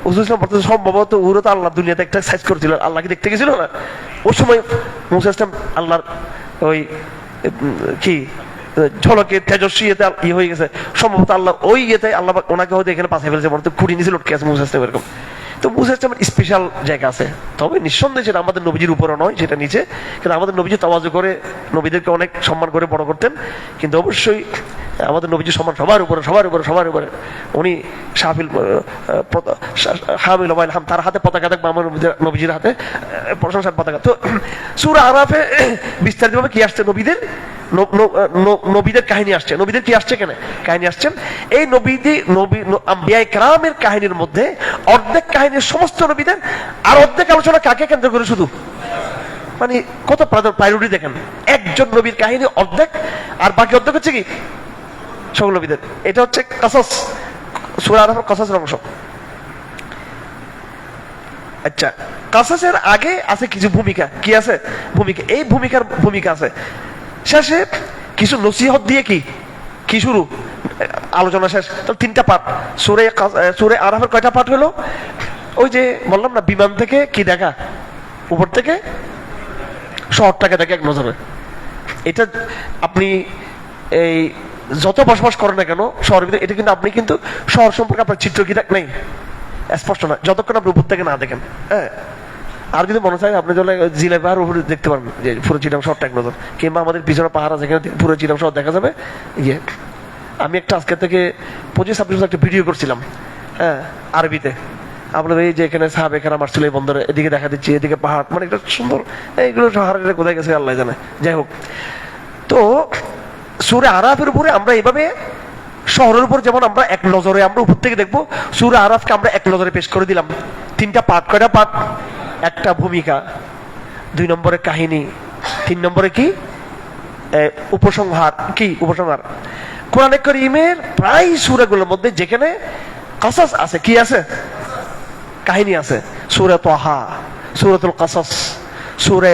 হুজুর ইসলাম বলতে সম্ভবত ওরা তো আল্লাহ দুনিয়াতে একটা সাইজ করেছিল, আল্লাহকে দেখতে গেছিল না ওই সময়। মুসা ইসলাম আল্লাহর ওই কি ঝলকে তেজস্বী ইয়েতে ইয়ে হয়ে গেছে, সম্ভবত আল্লাহ ওই ইয়েতে আল্লাহ ওনাকে হয়তো এখানে পাশে ফেলেছে, মনে খুঁড়ি নিচে লটকে আছে মুসা ইসলাম এরকম। তো মুসা ইসলামের স্পেশাল জায়গা আছে, তবে নিঃসন্দেহে সেটা আমাদের নবীজির উপরে নয়, সেটা নিচে। কিন্তু আমাদের নবীজি তাওয়াজু করে নবীদেরকে অনেক সম্মান করে বড় করতেন, কিন্তু অবশ্যই আমাদের নবীজির সম্মান সবার উপরে, সবার উপরে, সবার উপরে। উনি হামিল হাম, তার হাতে পতাকা থাকবে, আমার নবীজির হাতে প্রশংসার পতাকা। তো সূরা আরাফে বিস্তারিতভাবে কি আসছে? নবীদের কাহিনী আসছে। নবীদের কি আসছে? কেন কাহিনী আসছেন? এই আম্বিয়া কেরামের কাহিনীর মধ্যে অর্ধেক কাহিনীর সমস্ত নবীদের, আর অর্ধেক আলোচনা কাকে কেন্দ্র করে? শুধু মানে কত প্রায়োরিটি দেখেন, একজন নবীর কাহিনী অর্ধেক, আর বাকি অর্ধেক হচ্ছে কি সকল নবীদের। এটা হচ্ছে কাসাস, সূরা আরাফের কাসাসের অংশ। আচ্ছা, কাসাসের আগে আছে কিছু ভূমিকা। কি আছে? ভূমিকা। এই ভূমিকা আছে শেষে কিছু নসিহত দিয়ে কি শুরু, আলোচনা শেষ। তো 3টা পার্ট। সূরা আরাফের কয়টা পার্ট হলো? ওই যে বললাম না, বিমান থেকে কি দেখা, উপর থেকে শহরটাকে দেখে এক নজরে। এটা আপনি এই যত বসবাস করেন না কেন শহরের ভিতরে, এটা কিন্তু আপনি কিন্তু শহর সম্পর্কে আপনার চিত্র কি নেই, স্পষ্ট না, যতক্ষণ আপনি উপর থেকে না দেখেন। হ্যাঁ, আর যদি মনে চায় আপনি চলে জিলাই পাহাড় উপরে দেখতে পারবেন, যে পুরো চিটাং শহরটা এক নজর, কিংবা আমাদের পিছনে পাহাড় আছে, এখানে পুরো চিটাং শহর দেখা যাবে। ইয়ে আমি একটা আজকে থেকে 25-26 বছর একটা ভিডিও করছিলাম, হ্যাঁ, আরবিতে। আপনার এই যে এখানে সাহাবে কেরাম আসছিল এই বন্দরে, এদিকে দেখা দিচ্ছি, এদিকে পাহাড়, মানে একটা সুন্দর। এইগুলো পাহাড়ের কোথায় গেছে আল্লাহ জানে, যাই হোক। তো সূরা আরাফের উপরে আমরা এইভাবে শহরের উপর যেমন আমরা এক নজরে আমরা উপর থেকে দেখবো, সূরা আরাফকে আমরা এক নজরে পেশ করে দিলাম। 3টা পার্ট। কয়টা পার্ট? একটা ভূমিকা, 2 নম্বরে কাহিনী, 3 নম্বরে কি উপসংহার। কি উপসংহার? কোরআনে কারীমের প্রায় সূরাগুলোর মধ্যে যেখানে কাসাস আছে, কি আছে? কাহিনী আছে। সূরা তাহা, সূরাতুল কাসাস, সূরা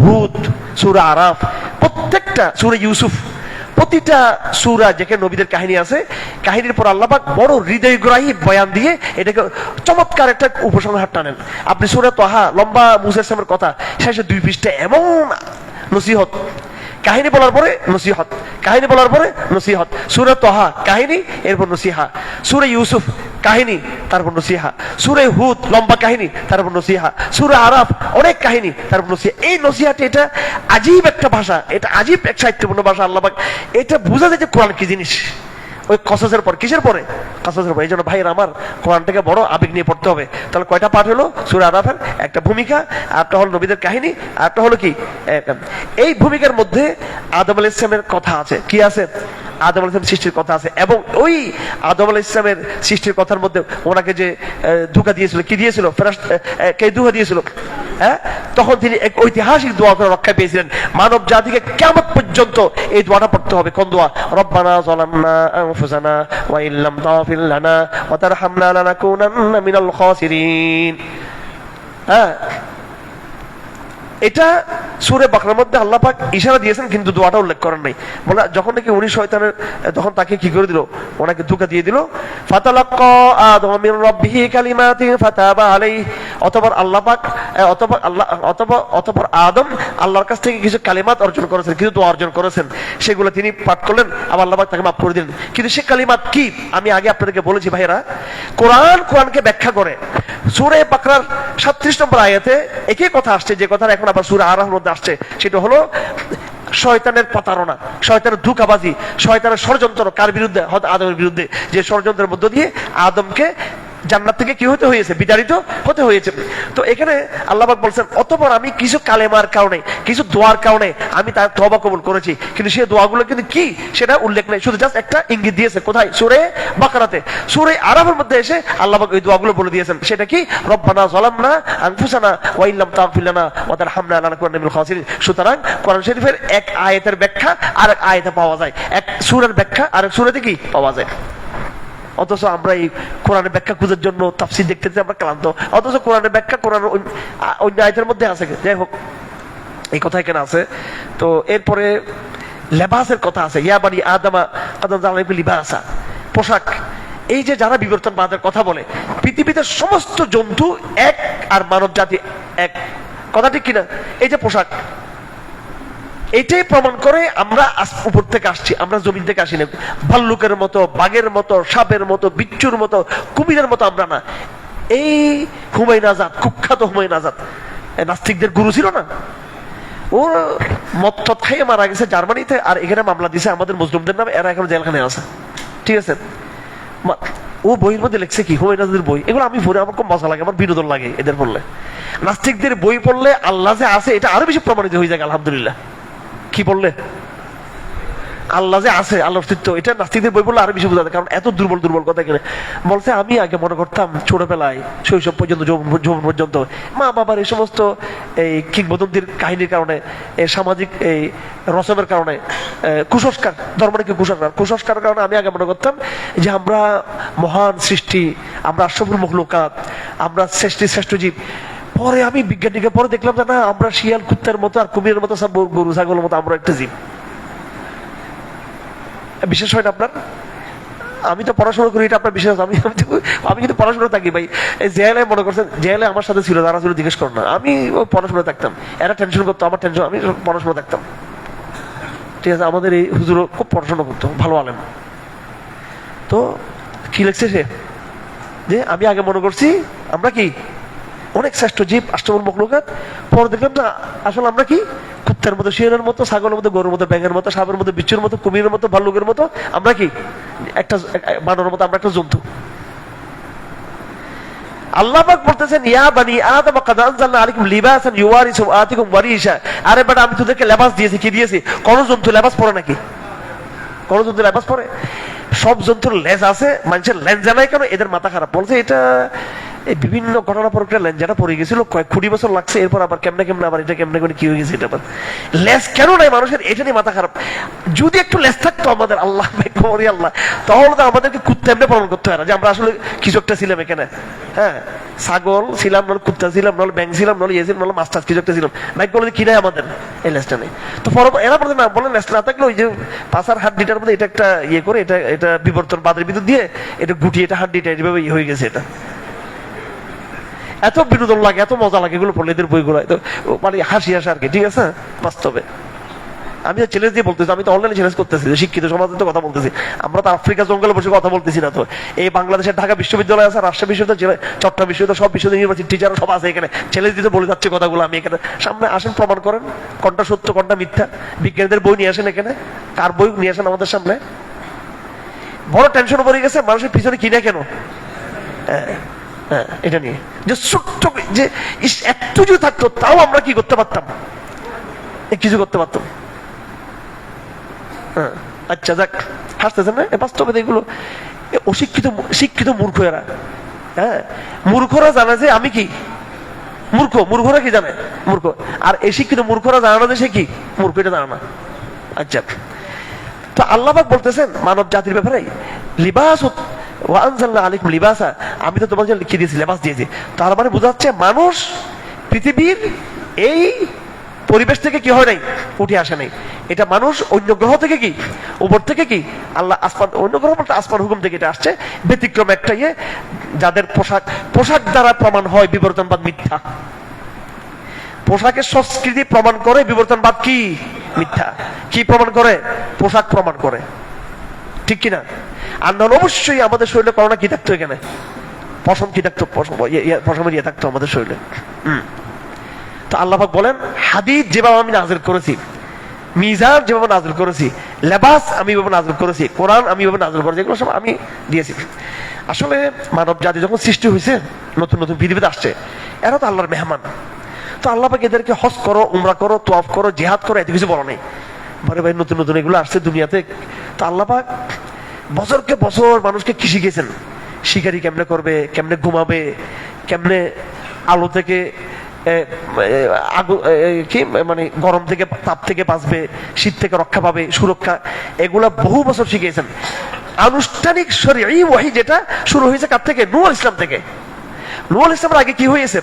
হুদ, সূরা আরাফ, প্রত্যেকটা সূরা ইউসুফ, প্রতিটা সূরা যেখানে নবীদের কাহিনী আছে, কাহিনীর পর আল্লাহ পাক বড় হৃদয়গ্রাহী বয়ান দিয়ে এটাকে চমৎকার একটা উপসংহার টানেন। আপনি সূরা তাহা, লম্বা মুসা ইসলামের কথা, শেষে 2 পৃষ্ঠা এমন নসিহত, কাহিনী বলার পরে নসিহত, কাহিনী বলার পরে নসিহত। সূরা তাহা কাহিনী, এরপর নসিহা। সূরা ইউসুফ কাহিনী, তারপর নসিহা। সূরা হুদ লম্বা কাহিনী, তারপর নসিহা। সূরা আরাফ অনেক কাহিনী, তারপর নসিহা। এই নসিহাটি এটা আজীব একটা ভাষা, এটা আজীব এক সাহিত্যপূর্ণ ভাষা। আল্লাহ পাক এটা বোঝা যায় যে কোরআন কি জিনিস। ওই কসাসের পর, কিসের পরে? কসাসের পর। এই জন্য ভাইয়ের আমার কোরআনটাকে বড় আবেগ নিয়ে পড়তে হবে। তাহলে কয়টা পাঠ হলো? সূরা আরাফের একটা ভূমিকা, আরেকটা হলো নবীদের কাহিনী, আরেকটা হলো কি এই ভূমিকার মধ্যে আদম আলাইহিস সালামের কথা আছে। কি আছে? আদম আলাইহিস সালামের সৃষ্টির কথা আছে। এবং ওই আদম আলাইহিস সালামের সৃষ্টির কথার মধ্যে ওনাকে যে ধোঁকা দিয়েছিল, কি দিয়েছিল? ফেরেশতা কে ধোঁকা দিয়েছিল? হ্যাঁ, তখন তিনি এক ঐতিহাসিক দোয়া করে রক্ষা পেয়েছিলেন। মানব জাতিকে কিয়ামত পর্যন্ত এই দোয়াটা পড়তে হবে। কোন দোয়া? রব্বানা যালামনা আনফুসানা ওয়া ইল্লাম তাগফির লানা ওয়া তারহামনা লানাকুনান্না মিনাল খাসিরিন। হ্যাঁ, এটা সূরা বাকরার মধ্যে আল্লাহ পাক ইশারা দিয়েছেন, কিন্তু দোয়াটা উল্লেখ করেন নাই। বলে যখন নাকি উনি শয়তানের, তখন তাকে কি করে দিল? ওনাকে ধোঁকা দিয়ে দিল। ফাতালাক্কা আদম মির রাব্বিহি কালিমাতিন ফাতাবা আলাইহি। অতঃপর আল্লাহ পাক অতঃপর আদম আল্লাহর কাছ থেকে কিছু কালিমাত অর্জন করেছেন, কিছু দোয়া অর্জন করেছেন। সেগুলো তিনি পাঠ করলেন, আবার আল্লাহ পাক তাকে মাফ করে দিলেন। কিন্তু সে কালিমাত কি? আমি আগে আপনাদেরকে বলেছি ভাইরা, কোরআনকে ব্যাখ্যা করে সূরা বাকরার 37 নম্বর আয়াতে একই কথা আসছে, যে কথা এখন আবার সূরা আরাফের মধ্যে আসছে। সেটা হলো শয়তানের প্রতারণা, শয়তানের ধোঁকাবাজি, শয়তানের ষড়যন্ত্র। কার বিরুদ্ধে? আদমের বিরুদ্ধে। যে ষড়যন্ত্রের মধ্য দিয়ে আদমকে জান্নাত থেকে কি হতে হয়েছে? বিতাড়িত হতে হয়েছে। তো এখানে আল্লাহ পাক বলছেন, অতঃপর আমি কিছু কালেমার কারণে, কিছু দোয়ার কারণে আমি তার তওবা কবুল করেছি। কিন্তু সেই দোয়াগুলো কিন্তু কি সেটা উল্লেখ নেই, শুধু জাস্ট একটা ইঙ্গিত দিয়েছে। কোথায়? সূরা বাকারাতে। সূরা আরাফের মধ্যে এসে আল্লাহ পাক ওই দোয়াগুলো বলে দিয়েছেন। সেটা কি? রব্বানা যালামনা আনফুসানা ওয়া ইল্লাম তাগফির লানা ওয়া তারহামনা লানাকুনান্না মিনাল খাসিরিন। সুতরাং কোরআন শরীফের এক আয়াতের ব্যাখ্যা আরেক আয়াতে পাওয়া যায়, এক সূরার ব্যাখ্যা আরেক সূরাতে কি পাওয়া যায়। অথচ আমরা এই কোরআনের ব্যাখ্যা খোঁজার জন্য তাফসীর দেখতে আমরা ক্লান্ত। অথচ কোরআনের ব্যাখ্যা কোরআন অন্য আয়াতের মধ্যে আছে। যাই হোক, এই কথা এখানে আছে। তো এরপরে লেবাসের কথা আছে। ইয়া বানি আদমা কদ জাআলাকুম লিবাসা, পোশাক। এই যে যারা বিবর্তনবাদের কথা বলে, পৃথিবীতে সমস্ত জন্তু এক আর মানব জাতি এক, কথা ঠিক কিনা? এই যে পোশাক, এটাই প্রমাণ করে আমরা উপর থেকে আসছি, আমরা জমিন থেকে আসি না। ভাল্লুকের মতো, বাঘের মতো, সাপের মতো, বিচ্ছুর মতো, কুমিরের মতো আমরা না। এই হুমায়ুন আজাদ, কুখ্যাত হুমায়ুন আজাদ, নাস্তিকদের গুরু ছিল না? ও মদ খাইয়ে মারা গেছে জার্মানিতে, আর এখানে মামলা দিছে আমাদের মুসলিমদের নামে। এরা এখন জেলখানায় আছে, ঠিক আছে? ও বইয়ের মধ্যে লিখছে কি, হুমায়ুন আজাদের বই, এগুলো আমি পড়ে আমার খুব মজা লাগে, আমার বিনোদন লাগে এদের পড়লে। নাস্তিকদের বই পড়লে আল্লাহ যে আছে এটা আরো বেশি প্রমাণিত হয়ে যায়, আলহামদুলিল্লাহ। কি বললে? আল্লাহ যে আছে, আল্লাহর অস্তিত্ব, এটা নাস্তিকদের বই পড়লে আরো বেশি বোঝা যায়। কারণ এত দুর্বল দুর্বল কথা এখানে বলছে। আমি আগে মনে করতাম ছোটবেলায়, শৈশব পর্যন্ত, যৌবন পর্যন্ত, মা বাবার এই সমস্ত এই কিংবদন্তির কাহিনীর কারণে, এই সামাজিক এই রসমের কারণে, কুসংস্কার, ধর্ম নাকি কুসংস্কারের কারণে আমি আগে মনে করতাম যে আমরা মহান সৃষ্টি, আমরা আশরাফুল মখলুকাত, আমরা শ্রেষ্ঠ জীব। পরে আমি বিজ্ঞানীকে পরে দেখলাম যে না, আমরা শিয়াল কুত্তার মতো আর কুমিরের মতো, সব গরু ছাগলের মতো আমরা একটা জীব। বিশেষ হয় না আপনার? আমি তো পড়াশোনা করি, এটা আপনার বিশেষ। আমি কিন্তু পড়াশোনা থাকি ভাই। এই জেলে মনে করছেন, জেলে আমার সাথে ছিল যারা ছিল, জিজ্ঞেস করো না। আমি পড়াশোনা থাকতাম, এরা টেনশন করতো, আমার টেনশন, আমি পড়াশোনা থাকতাম, ঠিক আছে? আমাদের এই হুজুরও খুব পড়াশোনা করতো, ভালো আলেম। তো কি লিখছে সে, যে আমি আগে মনে করছি আমরা কি অনেক শ্রেষ্ঠ জীব, আশরাফুল মখলুকাত। পরে দেখলাম না, আসলে আমরা কি কুত্তার মতো, শিয়ালের মতো, ছাগলের মতো, গরুর মতো, ব্যাঙের মতো, সাপের মতো, বিচ্ছুর মতো, কুমিরের মতো, ভাল্লুকের মতো, আমরা কি একটা বানরের মতো, আমরা একটা জন্তু। আল্লাহ পাক বলতেছেন, ইয়া বানি আদম কাদ আনজালনা আলাইকুম লিবাসান ইউওয়ারি সাওআতিকুম ওয়ারিশা। আরে বেটা, আমি তোদেরকে লেবাস দিয়েছি। কি দিয়েছি? কোন জন্তু লেবাস পরে নাকি? কোন জন্তু লেবাস পরে? সব জন্তুর লেজ আছে, মানুষের লেজ জানাই কেন? এদের মাথা খারাপ। বলছে এটা এই বিভিন্ন ঘটনা প্রক্রিয়া লেঞ্জাটা পড়ে গেছিল, কয়েক কোটি বছর লাগছে, এরপর আবার কেমনে কেমনে আবার এটা কেমনে কেমনে কি হয়ে গেছে, এটা আবার লেজ কেন নাই মানুষের, এটা নিয়ে মাথা খারাপ। যদি একটু লেজ থাকতো আমাদের, আল্লাহ আল্লাহ, তাহলে তো আমাদেরকে কুত্তা এমনি প্রমাণ করতে হয় না যে আমরা আসলে কিছু একটা ছিলাম এখানে। হ্যাঁ, ছাগল ছিলাম, নলে কুত্তা ছিলাম, নলে ব্যাংক ছিলাম, নলে ইয়ে ছিলাম, নলে মাস্টার কিছু একটা ছিলাম, ভাগ্য বলে কি নাই আমাদের এই লেজটা নেই। তো এরা বলে না, বলেন লেজ না থাকলে ওই যে পাশার হাড্ডিটার মধ্যে এটা একটা ইয়ে করে, এটা এটা বিবর্তন বাদের ভিতর দিয়ে এটা গুটিয়ে এটা হাড্ডিটা এইভাবে হয়ে গেছে। এটা এত বিনোদন লাগে, এত মজা লাগে এগুলো পড়লে, এদের বইগুলো মানে হাসি আসে আর কি। ঠিক আছে, বাস্তবে আমি চ্যালেঞ্জ দিয়ে বলতেছি, আমি তো অনলাইনে চ্যালেঞ্জ করতেছি, শিক্ষিত সমাজের তো কথা বলতেছি, আমরা তো আফ্রিকা জঙ্গলে বসে কথা বলতেছি না। তো এই বাংলাদেশের ঢাকা বিশ্ববিদ্যালয় আছে, রাজশাহী বিশ্ববিদ্যালয়, চট্টগ্রাম বিশ্ববিদ্যালয়, সব বিশ্ববিদ্যালয় ইউনিভার্সিটি টিচার সব আছে এখানে, চ্যালেঞ্জ দিতে বলে যাচ্ছে কথাগুলো। আমি এখানে সামনে আসেন, প্রমাণ করেন কোনটা সত্য কোনটা মিথ্যা। বিজ্ঞানীদের বই নিয়ে আসেন এখানে, কার বই নিয়ে আসেন আমাদের সামনে। বড় টেনশন পড়ে গেছে মানুষের পিছনে কিনে কেন, এটা নিয়ে যে ছোট্ট যে একটু যদি থাকতো তাও আমরা কি করতে পারতাম, কিছু করতে পারতাম। আচ্ছা যাক, হাসতেছেন না, বাস্তবে এগুলো অশিক্ষিত শিক্ষিত মূর্খ এরা। হ্যাঁ, মূর্খরা জানে যে আমি কি মূর্খ, মূর্খরা কি জানে মূর্খ, আর এই শিক্ষিত মূর্খরা জানে না যে সে কি মূর্খ, এটা জানে না। আচ্ছা, তো আল্লাহ পাক বলতেছেন মানব জাতির ব্যাপারে, লিবাস ওয়ানজালনা আলাইকুম লিবাসা, আমি তো তোমাদের জন্য লিখে দিয়েছি, লেবাস দিয়েছি। তার মানে বোঝা যাচ্ছে মানুষ পৃথিবীর এই পরিবেশ থেকে কি হয় নাই, উঠে আসে নাই। এটা মানুষ অন্য গ্রহ থেকে কি, উপর থেকে কি আল্লাহ আসমান, অন্য গ্রহ বলতে আসমান হুকুম থেকে এটা আসছে। ব্যতিক্রম একটা ইয়ে, যাদের পোশাক দ্বারা প্রমাণ হয় বিবর্তনবাদ মিথ্যা। পোশাকের সংস্কৃতি প্রমাণ করে বিবর্তনবাদ কি মিথ্যা। কি প্রমাণ করে? পোশাক প্রমাণ করে, ঠিক কিনা? আর নাহলে অবশ্যই আমাদের শরীরে করোনা কি থাকতো, এখানে পশম কি থাকতো, পশমের ইয়ে থাকতো আমাদের শরীরে। তো আল্লাহ পাক বলেন, হাদিদ যেভাবে আমি নাযিল করেছি, মিজান যেভাবে নাযিল করেছি, লেবাস আমি এভাবে নাযিল করেছি, কোরআন আমি এভাবে নাযিল করেছি, এগুলো সব আমি দিয়েছি। আসলে মানব জাতি যখন সৃষ্টি হয়েছে, নতুন নতুন পৃথিবীতে আসছে, এরা তো আল্লাহর মেহমান। তো আল্লাহ পাক এদেরকে হজ করো, উমরা করো, তোয়াফ করো, জিহাদ করো, এত কিছু বলো নেই। বলে ভাই নতুন নতুন এগুলো আসছে দুনিয়াতে। তো আল্লাহ পাক বছরকে বছর মানুষকে কি শিখিয়েছেন, শিকারি কেমনে করবে, কেমনে ঘুমাবে, কেমনে আলো থেকে কি মানে গরম থেকে তাপ থেকে বাঁচবে, শীত থেকে রক্ষা পাবে, সুরক্ষা, এগুলা বহু বছর শিখিয়েছেন। আনুষ্ঠানিক শরীয়ী ওয়াহী যেটা শুরু হয়েছে কার থেকে? নূহ আলাইহিস সালাম থেকে। নূহ আলাইহিস সালামের আগে কি হয়েছে?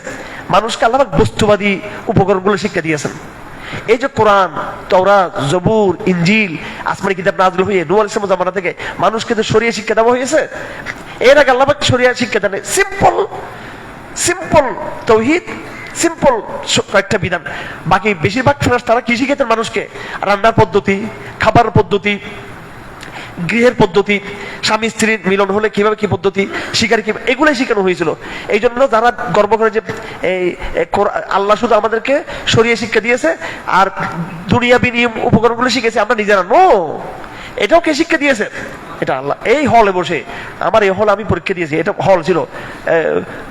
মানুষকে আল্লাহ পাক বস্তুবাদী উপকরণগুলো শিক্ষা দিয়েছেন। এই যে কোরআন, তাওরাত, জবুর, ইনজিল, আসমানি কিতাব নাযিল হয়ে নূহ আলাইহিস সালামের জামানা থেকে মানুষকে যে শরীয়ত শিক্ষা দেওয়া হয়েছে, এর আগে আল্লাহ পাক শরীয়ত শিক্ষা দেন সিম্পল তাওহীদ, সিম্পল কয়েকটা বিধান। বাকি বেশিরভাগ ফেরেশতারা কি শিখেছেন মানুষকে? রান্নার পদ্ধতি, খাবার পদ্ধতি, গৃহের পদ্ধতি, স্বামী স্ত্রীর মিলন হলে কিভাবে কি পদ্ধতি, শিকার কি, এগুলাই শিখানো হয়েছিল। এই জন্য যারা গর্ব করে যে এই আল্লাহ শুধু আমাদেরকে শরীয়ত শিক্ষা দিয়েছে আর দুনিয়াবি নিয়ম উপকরণগুলো শিখেছে আমরা নিজেরা, নো, এটাও কে শিক্ষা দিয়েছে? এটা আল্লাহ। এই হলে বসে, আমার এই হল আমি পরীক্ষা দিয়েছি, এটা হল ছিল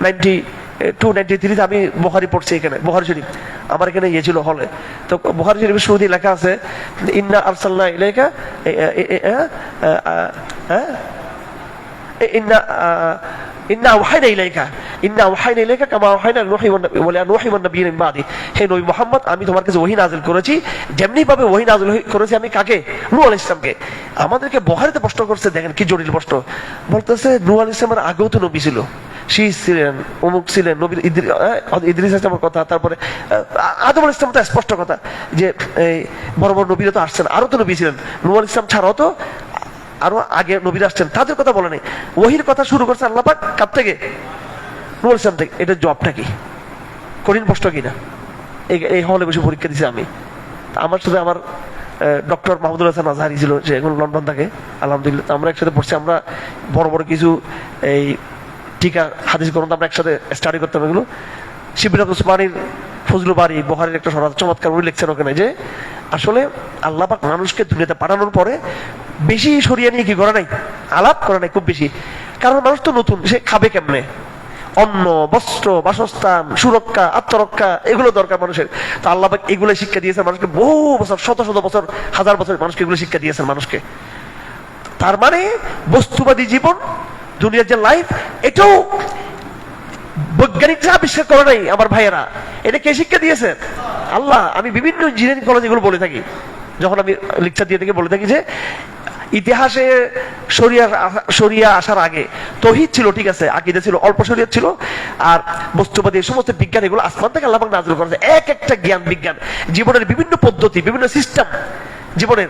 92-93 আমি বুখারী পড়ছি, এখানে বুখারী শরীফ আমার এখানে ইয়ে ছিল হলে। তো বুখারী শরীফের শুরুতেই লেখা আছে, ইন্না আরসালনা ইলাইকা ইন্না ওয়াহাইনা ইলাইকা কামা ওয়াহাইনা নূহি ওয়ান নাবিয়্যিনা মিন বাদি। হে নবী মুহাম্মদ, আমি তোমার কাছে ওহী নাযিল করেছি যেমনি ভাবে ওহী নাযিল করেছি আমি কাকে? নূহ আলাইহিস সালামকে। আমাদেরকে বুখারীতে প্রশ্ন করছে, দেখেন কি জটিল প্রশ্ন। বলতেছে নূহ আলাইহিস সালামের আগেও তো নবী ছিল, শীষ ছিলেন, অমুক ছিলেন, নবী ইদ্রিস ইসলামের কথা, তারপরে আদম আলাইহিস সালাম, তো স্পষ্ট কথা যে এই বড় বড় নবীরা তো আসছেন, আরো তো নবী ছিলেন, নূহ আলাইহিস সালাম ছাড়াও তো আরো আগে নবীরা আসছেন, তাদের কথা বলে নেই। ওহীর কথা শুরু করছে আল্লাহ পাক কার থেকে? নূহ আলাইহিস সালাম থেকে। এটার জবাবটা কি? কঠিন প্রশ্ন কিনা? এই হলে বসে পরীক্ষা দিছি আমি। আমার সাথে আমার ডক্টর মাহমুদুল হাসান আজহারি ছিল, যে এখন লন্ডন থাকে, আলহামদুলিল্লাহ আমরা একসাথে পড়ছি। আমরা বড় বড় কিছু এই টিকা হাদিস গ্রন্থ আমরা একসাথে স্টাডি করতাম। এগুলো শিবির উসমানীর ফজলুল বারী বুখারীর একটা চমৎকার উনি লিখছেন ওখানে যে আসলে আল্লাহ পাক মানুষকে দুনিয়াতে পাঠানোর পরে বেশি শরিয়া নিয়ে কি করে নাই, আলাপ করে নাই খুব বেশি। কারণ মানুষ তো নতুন, সে খাবে কেমনে, অন্ন, বস্ত্র, বাসস্থান, সুরক্ষা, আত্মরক্ষা, এগুলো দরকার মানুষের। তো আল্লাহ পাক এগুলো শিক্ষা দিয়েছেন মানুষকে, বহু বছর, শত শত বছর, হাজার বছর মানুষকে এগুলো শিক্ষা দিয়েছেন মানুষকে। তার মানে বস্তুবাদী জীবন, দুনিয়ার যে লাইফ, এটাও বৈজ্ঞানিকরা আবিষ্কার করে নাই আমার ভাইয়েরা, এটা কে শিক্ষা দিয়েছে? আল্লাহ। আমি বিভিন্ন ইঞ্জিনিয়ারিং কলেজে এগুলো বলে থাকি, যখন আমি লেকচার দিয়ে থেকে বলে থাকি যে ইতিহাসে শরিয়া আসার আগে তৌহিদ ছিল, ঠিক আছে, আকীদা ছিল, অল্প শরীয়ত ছিল, আর বস্তুবাদী এই সমস্ত বিজ্ঞান এগুলো আসমান থেকে আল্লাহ পাক নাযিল করেছে। এক একটা জ্ঞান বিজ্ঞান, জীবনের বিভিন্ন পদ্ধতি, বিভিন্ন সিস্টেম, জীবনের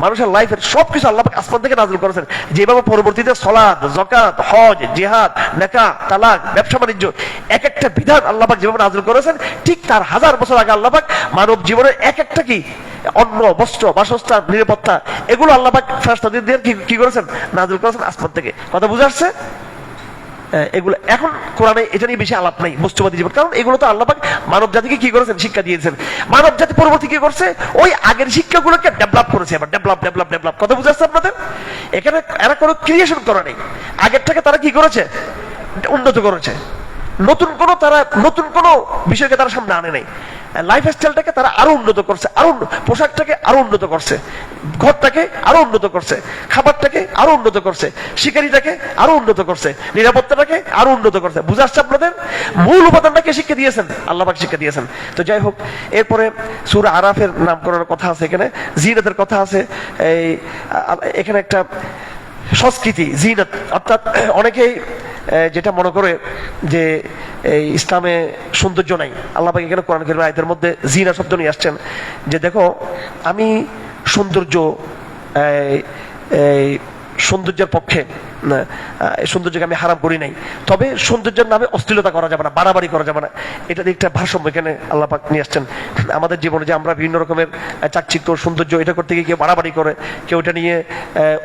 মানুষের লাইফের সবকিছু আল্লাহ পাক আসমান থেকে নাযিল করেছেন। যেভাবে পরবর্তীতে সালাত, যাকাত, হজ, জিহাদ, নেকাহ, তালাক, ব্যবসা বাণিজ্য, এক একটা বিধান আল্লাহ পাক যেভাবে নাযিল করেছেন, ঠিক তার 1000 বছর আগে আল্লাহ পাক মানব জীবনের এক একটা কি অন্ন, বস্ত্র, বাসস্থান, নিরাপত্তা, এগুলো আল্লাহ পাক ফেরেশতাদের দিয়ে কি করেছেন? নাযিল করেছেন আসমান থেকে। কথা বুঝা আসছে? এগুলো এখন কোরআনে এটা নিয়ে বেশি আলাপ নাই, বস্তুবাদী জীবন, কারণ এগুলো তো আল্লাহ পাক মানব জাতিকে কি করেছেন? শিক্ষা দিয়েছেন। মানব জাতি পরবর্তী কি করছে? ওই আগের শিক্ষাগুলোকে ডেভেলপ করেছে, এবার ডেভেলপ। কথা বুঝা আসছে আপনাদের? এখানে এরা কোনো ক্রিয়েশন করে নাই, আগেরটাকে তারা কি করেছে? উন্নত করেছে। নতুন কোনো বিষয়কে তারা সামনে আনে নাই। লাইফ স্টাইলটাকে তারা আরো উন্নত করছে, আরো পোশাকটাকে আরো উন্নত করছে, ঘরটাকে আরো উন্নত করছে, খাবারটাকে আরো উন্নত করছে, শিকারিটাকে আরো উন্নত করছে, নিরাপত্তাটাকে আরো উন্নত করছে। বুঝা আসছে আপনাদের? মূল উপাদানটাকে শিক্ষা দিয়েছেন আল্লাহ পাক, শিক্ষা দিয়েছেন। তো যাই হোক, এরপরে সূরা আরাফের নামকরণের কথা আছে, এখানে জিনাতের কথা আছে। এখানে একটা সংস্কৃতি, জিনাত, অর্থাৎ অনেকেই যেটা মনে করে যে এই ইসলামে সৌন্দর্য নাই, আল্লাহ পাক এখানে কোরআন কারীমের আয়াতের মধ্যে জিনা শব্দ নিয়ে আসছেন, যে দেখো আমি সৌন্দর্যের পক্ষে, সৌন্দর্যকে আমি হারাম করি নাই, তবে সৌন্দর্যের নামে অশ্লীলতা করা যাবে না, বাড়াবাড়ি করা যাবে না, এটা একটা ভারসাম্য এখানে আল্লাহ পাক নিয়ে আসছেন। আমাদের জীবনে যে আমরা বিভিন্ন রকমের চাকচিক্য, সৌন্দর্য এটা করতে গিয়ে কেউ বাড়াবাড়ি করে, কেউ এটা নিয়ে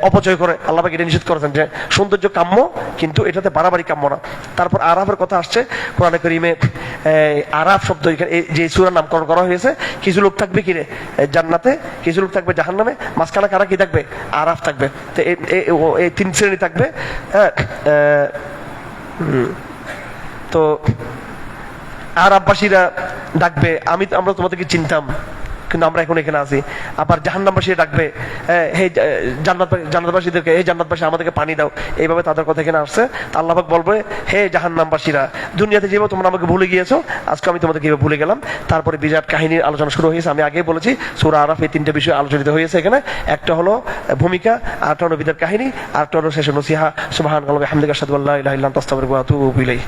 অপচয় করে, আল্লাহ পাক এটা নিষেধ করেছেন যে সৌন্দর্য কাম্য, কিন্তু এটাতে বাড়াবাড়ি কাম্য না। তারপর আরাফের কথা আসছে কোরআনে কারীমে। আরাফ শব্দ যে সূরার নামকরণ করা হয়েছে, কিছু লোক থাকবে কি রে জান্নাতে, কিছু লোক থাকবে জাহান্নামে, মাঝখানে কারা কি থাকবে? আরাফ থাকবে। তো এই 3 শ্রেণী থাকবে। তো আরাফবাসীরা ডাকবে, আমরা তোমাদেরকে চিনতাম, কিন্তু আমরা এখন এখানে আছি। আবার জাহান্নামবাসীরা ডাকবে, হে জান্নাতবাসীদেরকে, হে জান্নাতবাসী আমাদেরকে পানি দাও, এইভাবে তাদের কথা এখানে আসছে। আল্লাহ পাক বলবে, হে জাহান্নামবাসীরা, দুনিয়াতে যেভাবে তোমরা আমাকে ভুলে গিয়েছো, আজকে আমি তোমাদেরকে এভাবে ভুলে গেলাম। তারপরে বিরাট কাহিনীর আলোচনা শুরু হয়েছে। আমি আগেই বলেছি সূরা আরাফ এই 3টে বিষয় আলোচিত হয়েছে এখানে। একটা হলো ভূমিকা, আরেকটা হলো বিদাত কাহিনী, আরেকটা হলো শেষে নসিহা। সুবহানাল্লাহি ওয়া বিহামদিহি, আশহাদু আল্লা ইলাহা ইল্লা আনতা, আস্তাগফিরুকা ওয়া আতুবু ইলাইহি।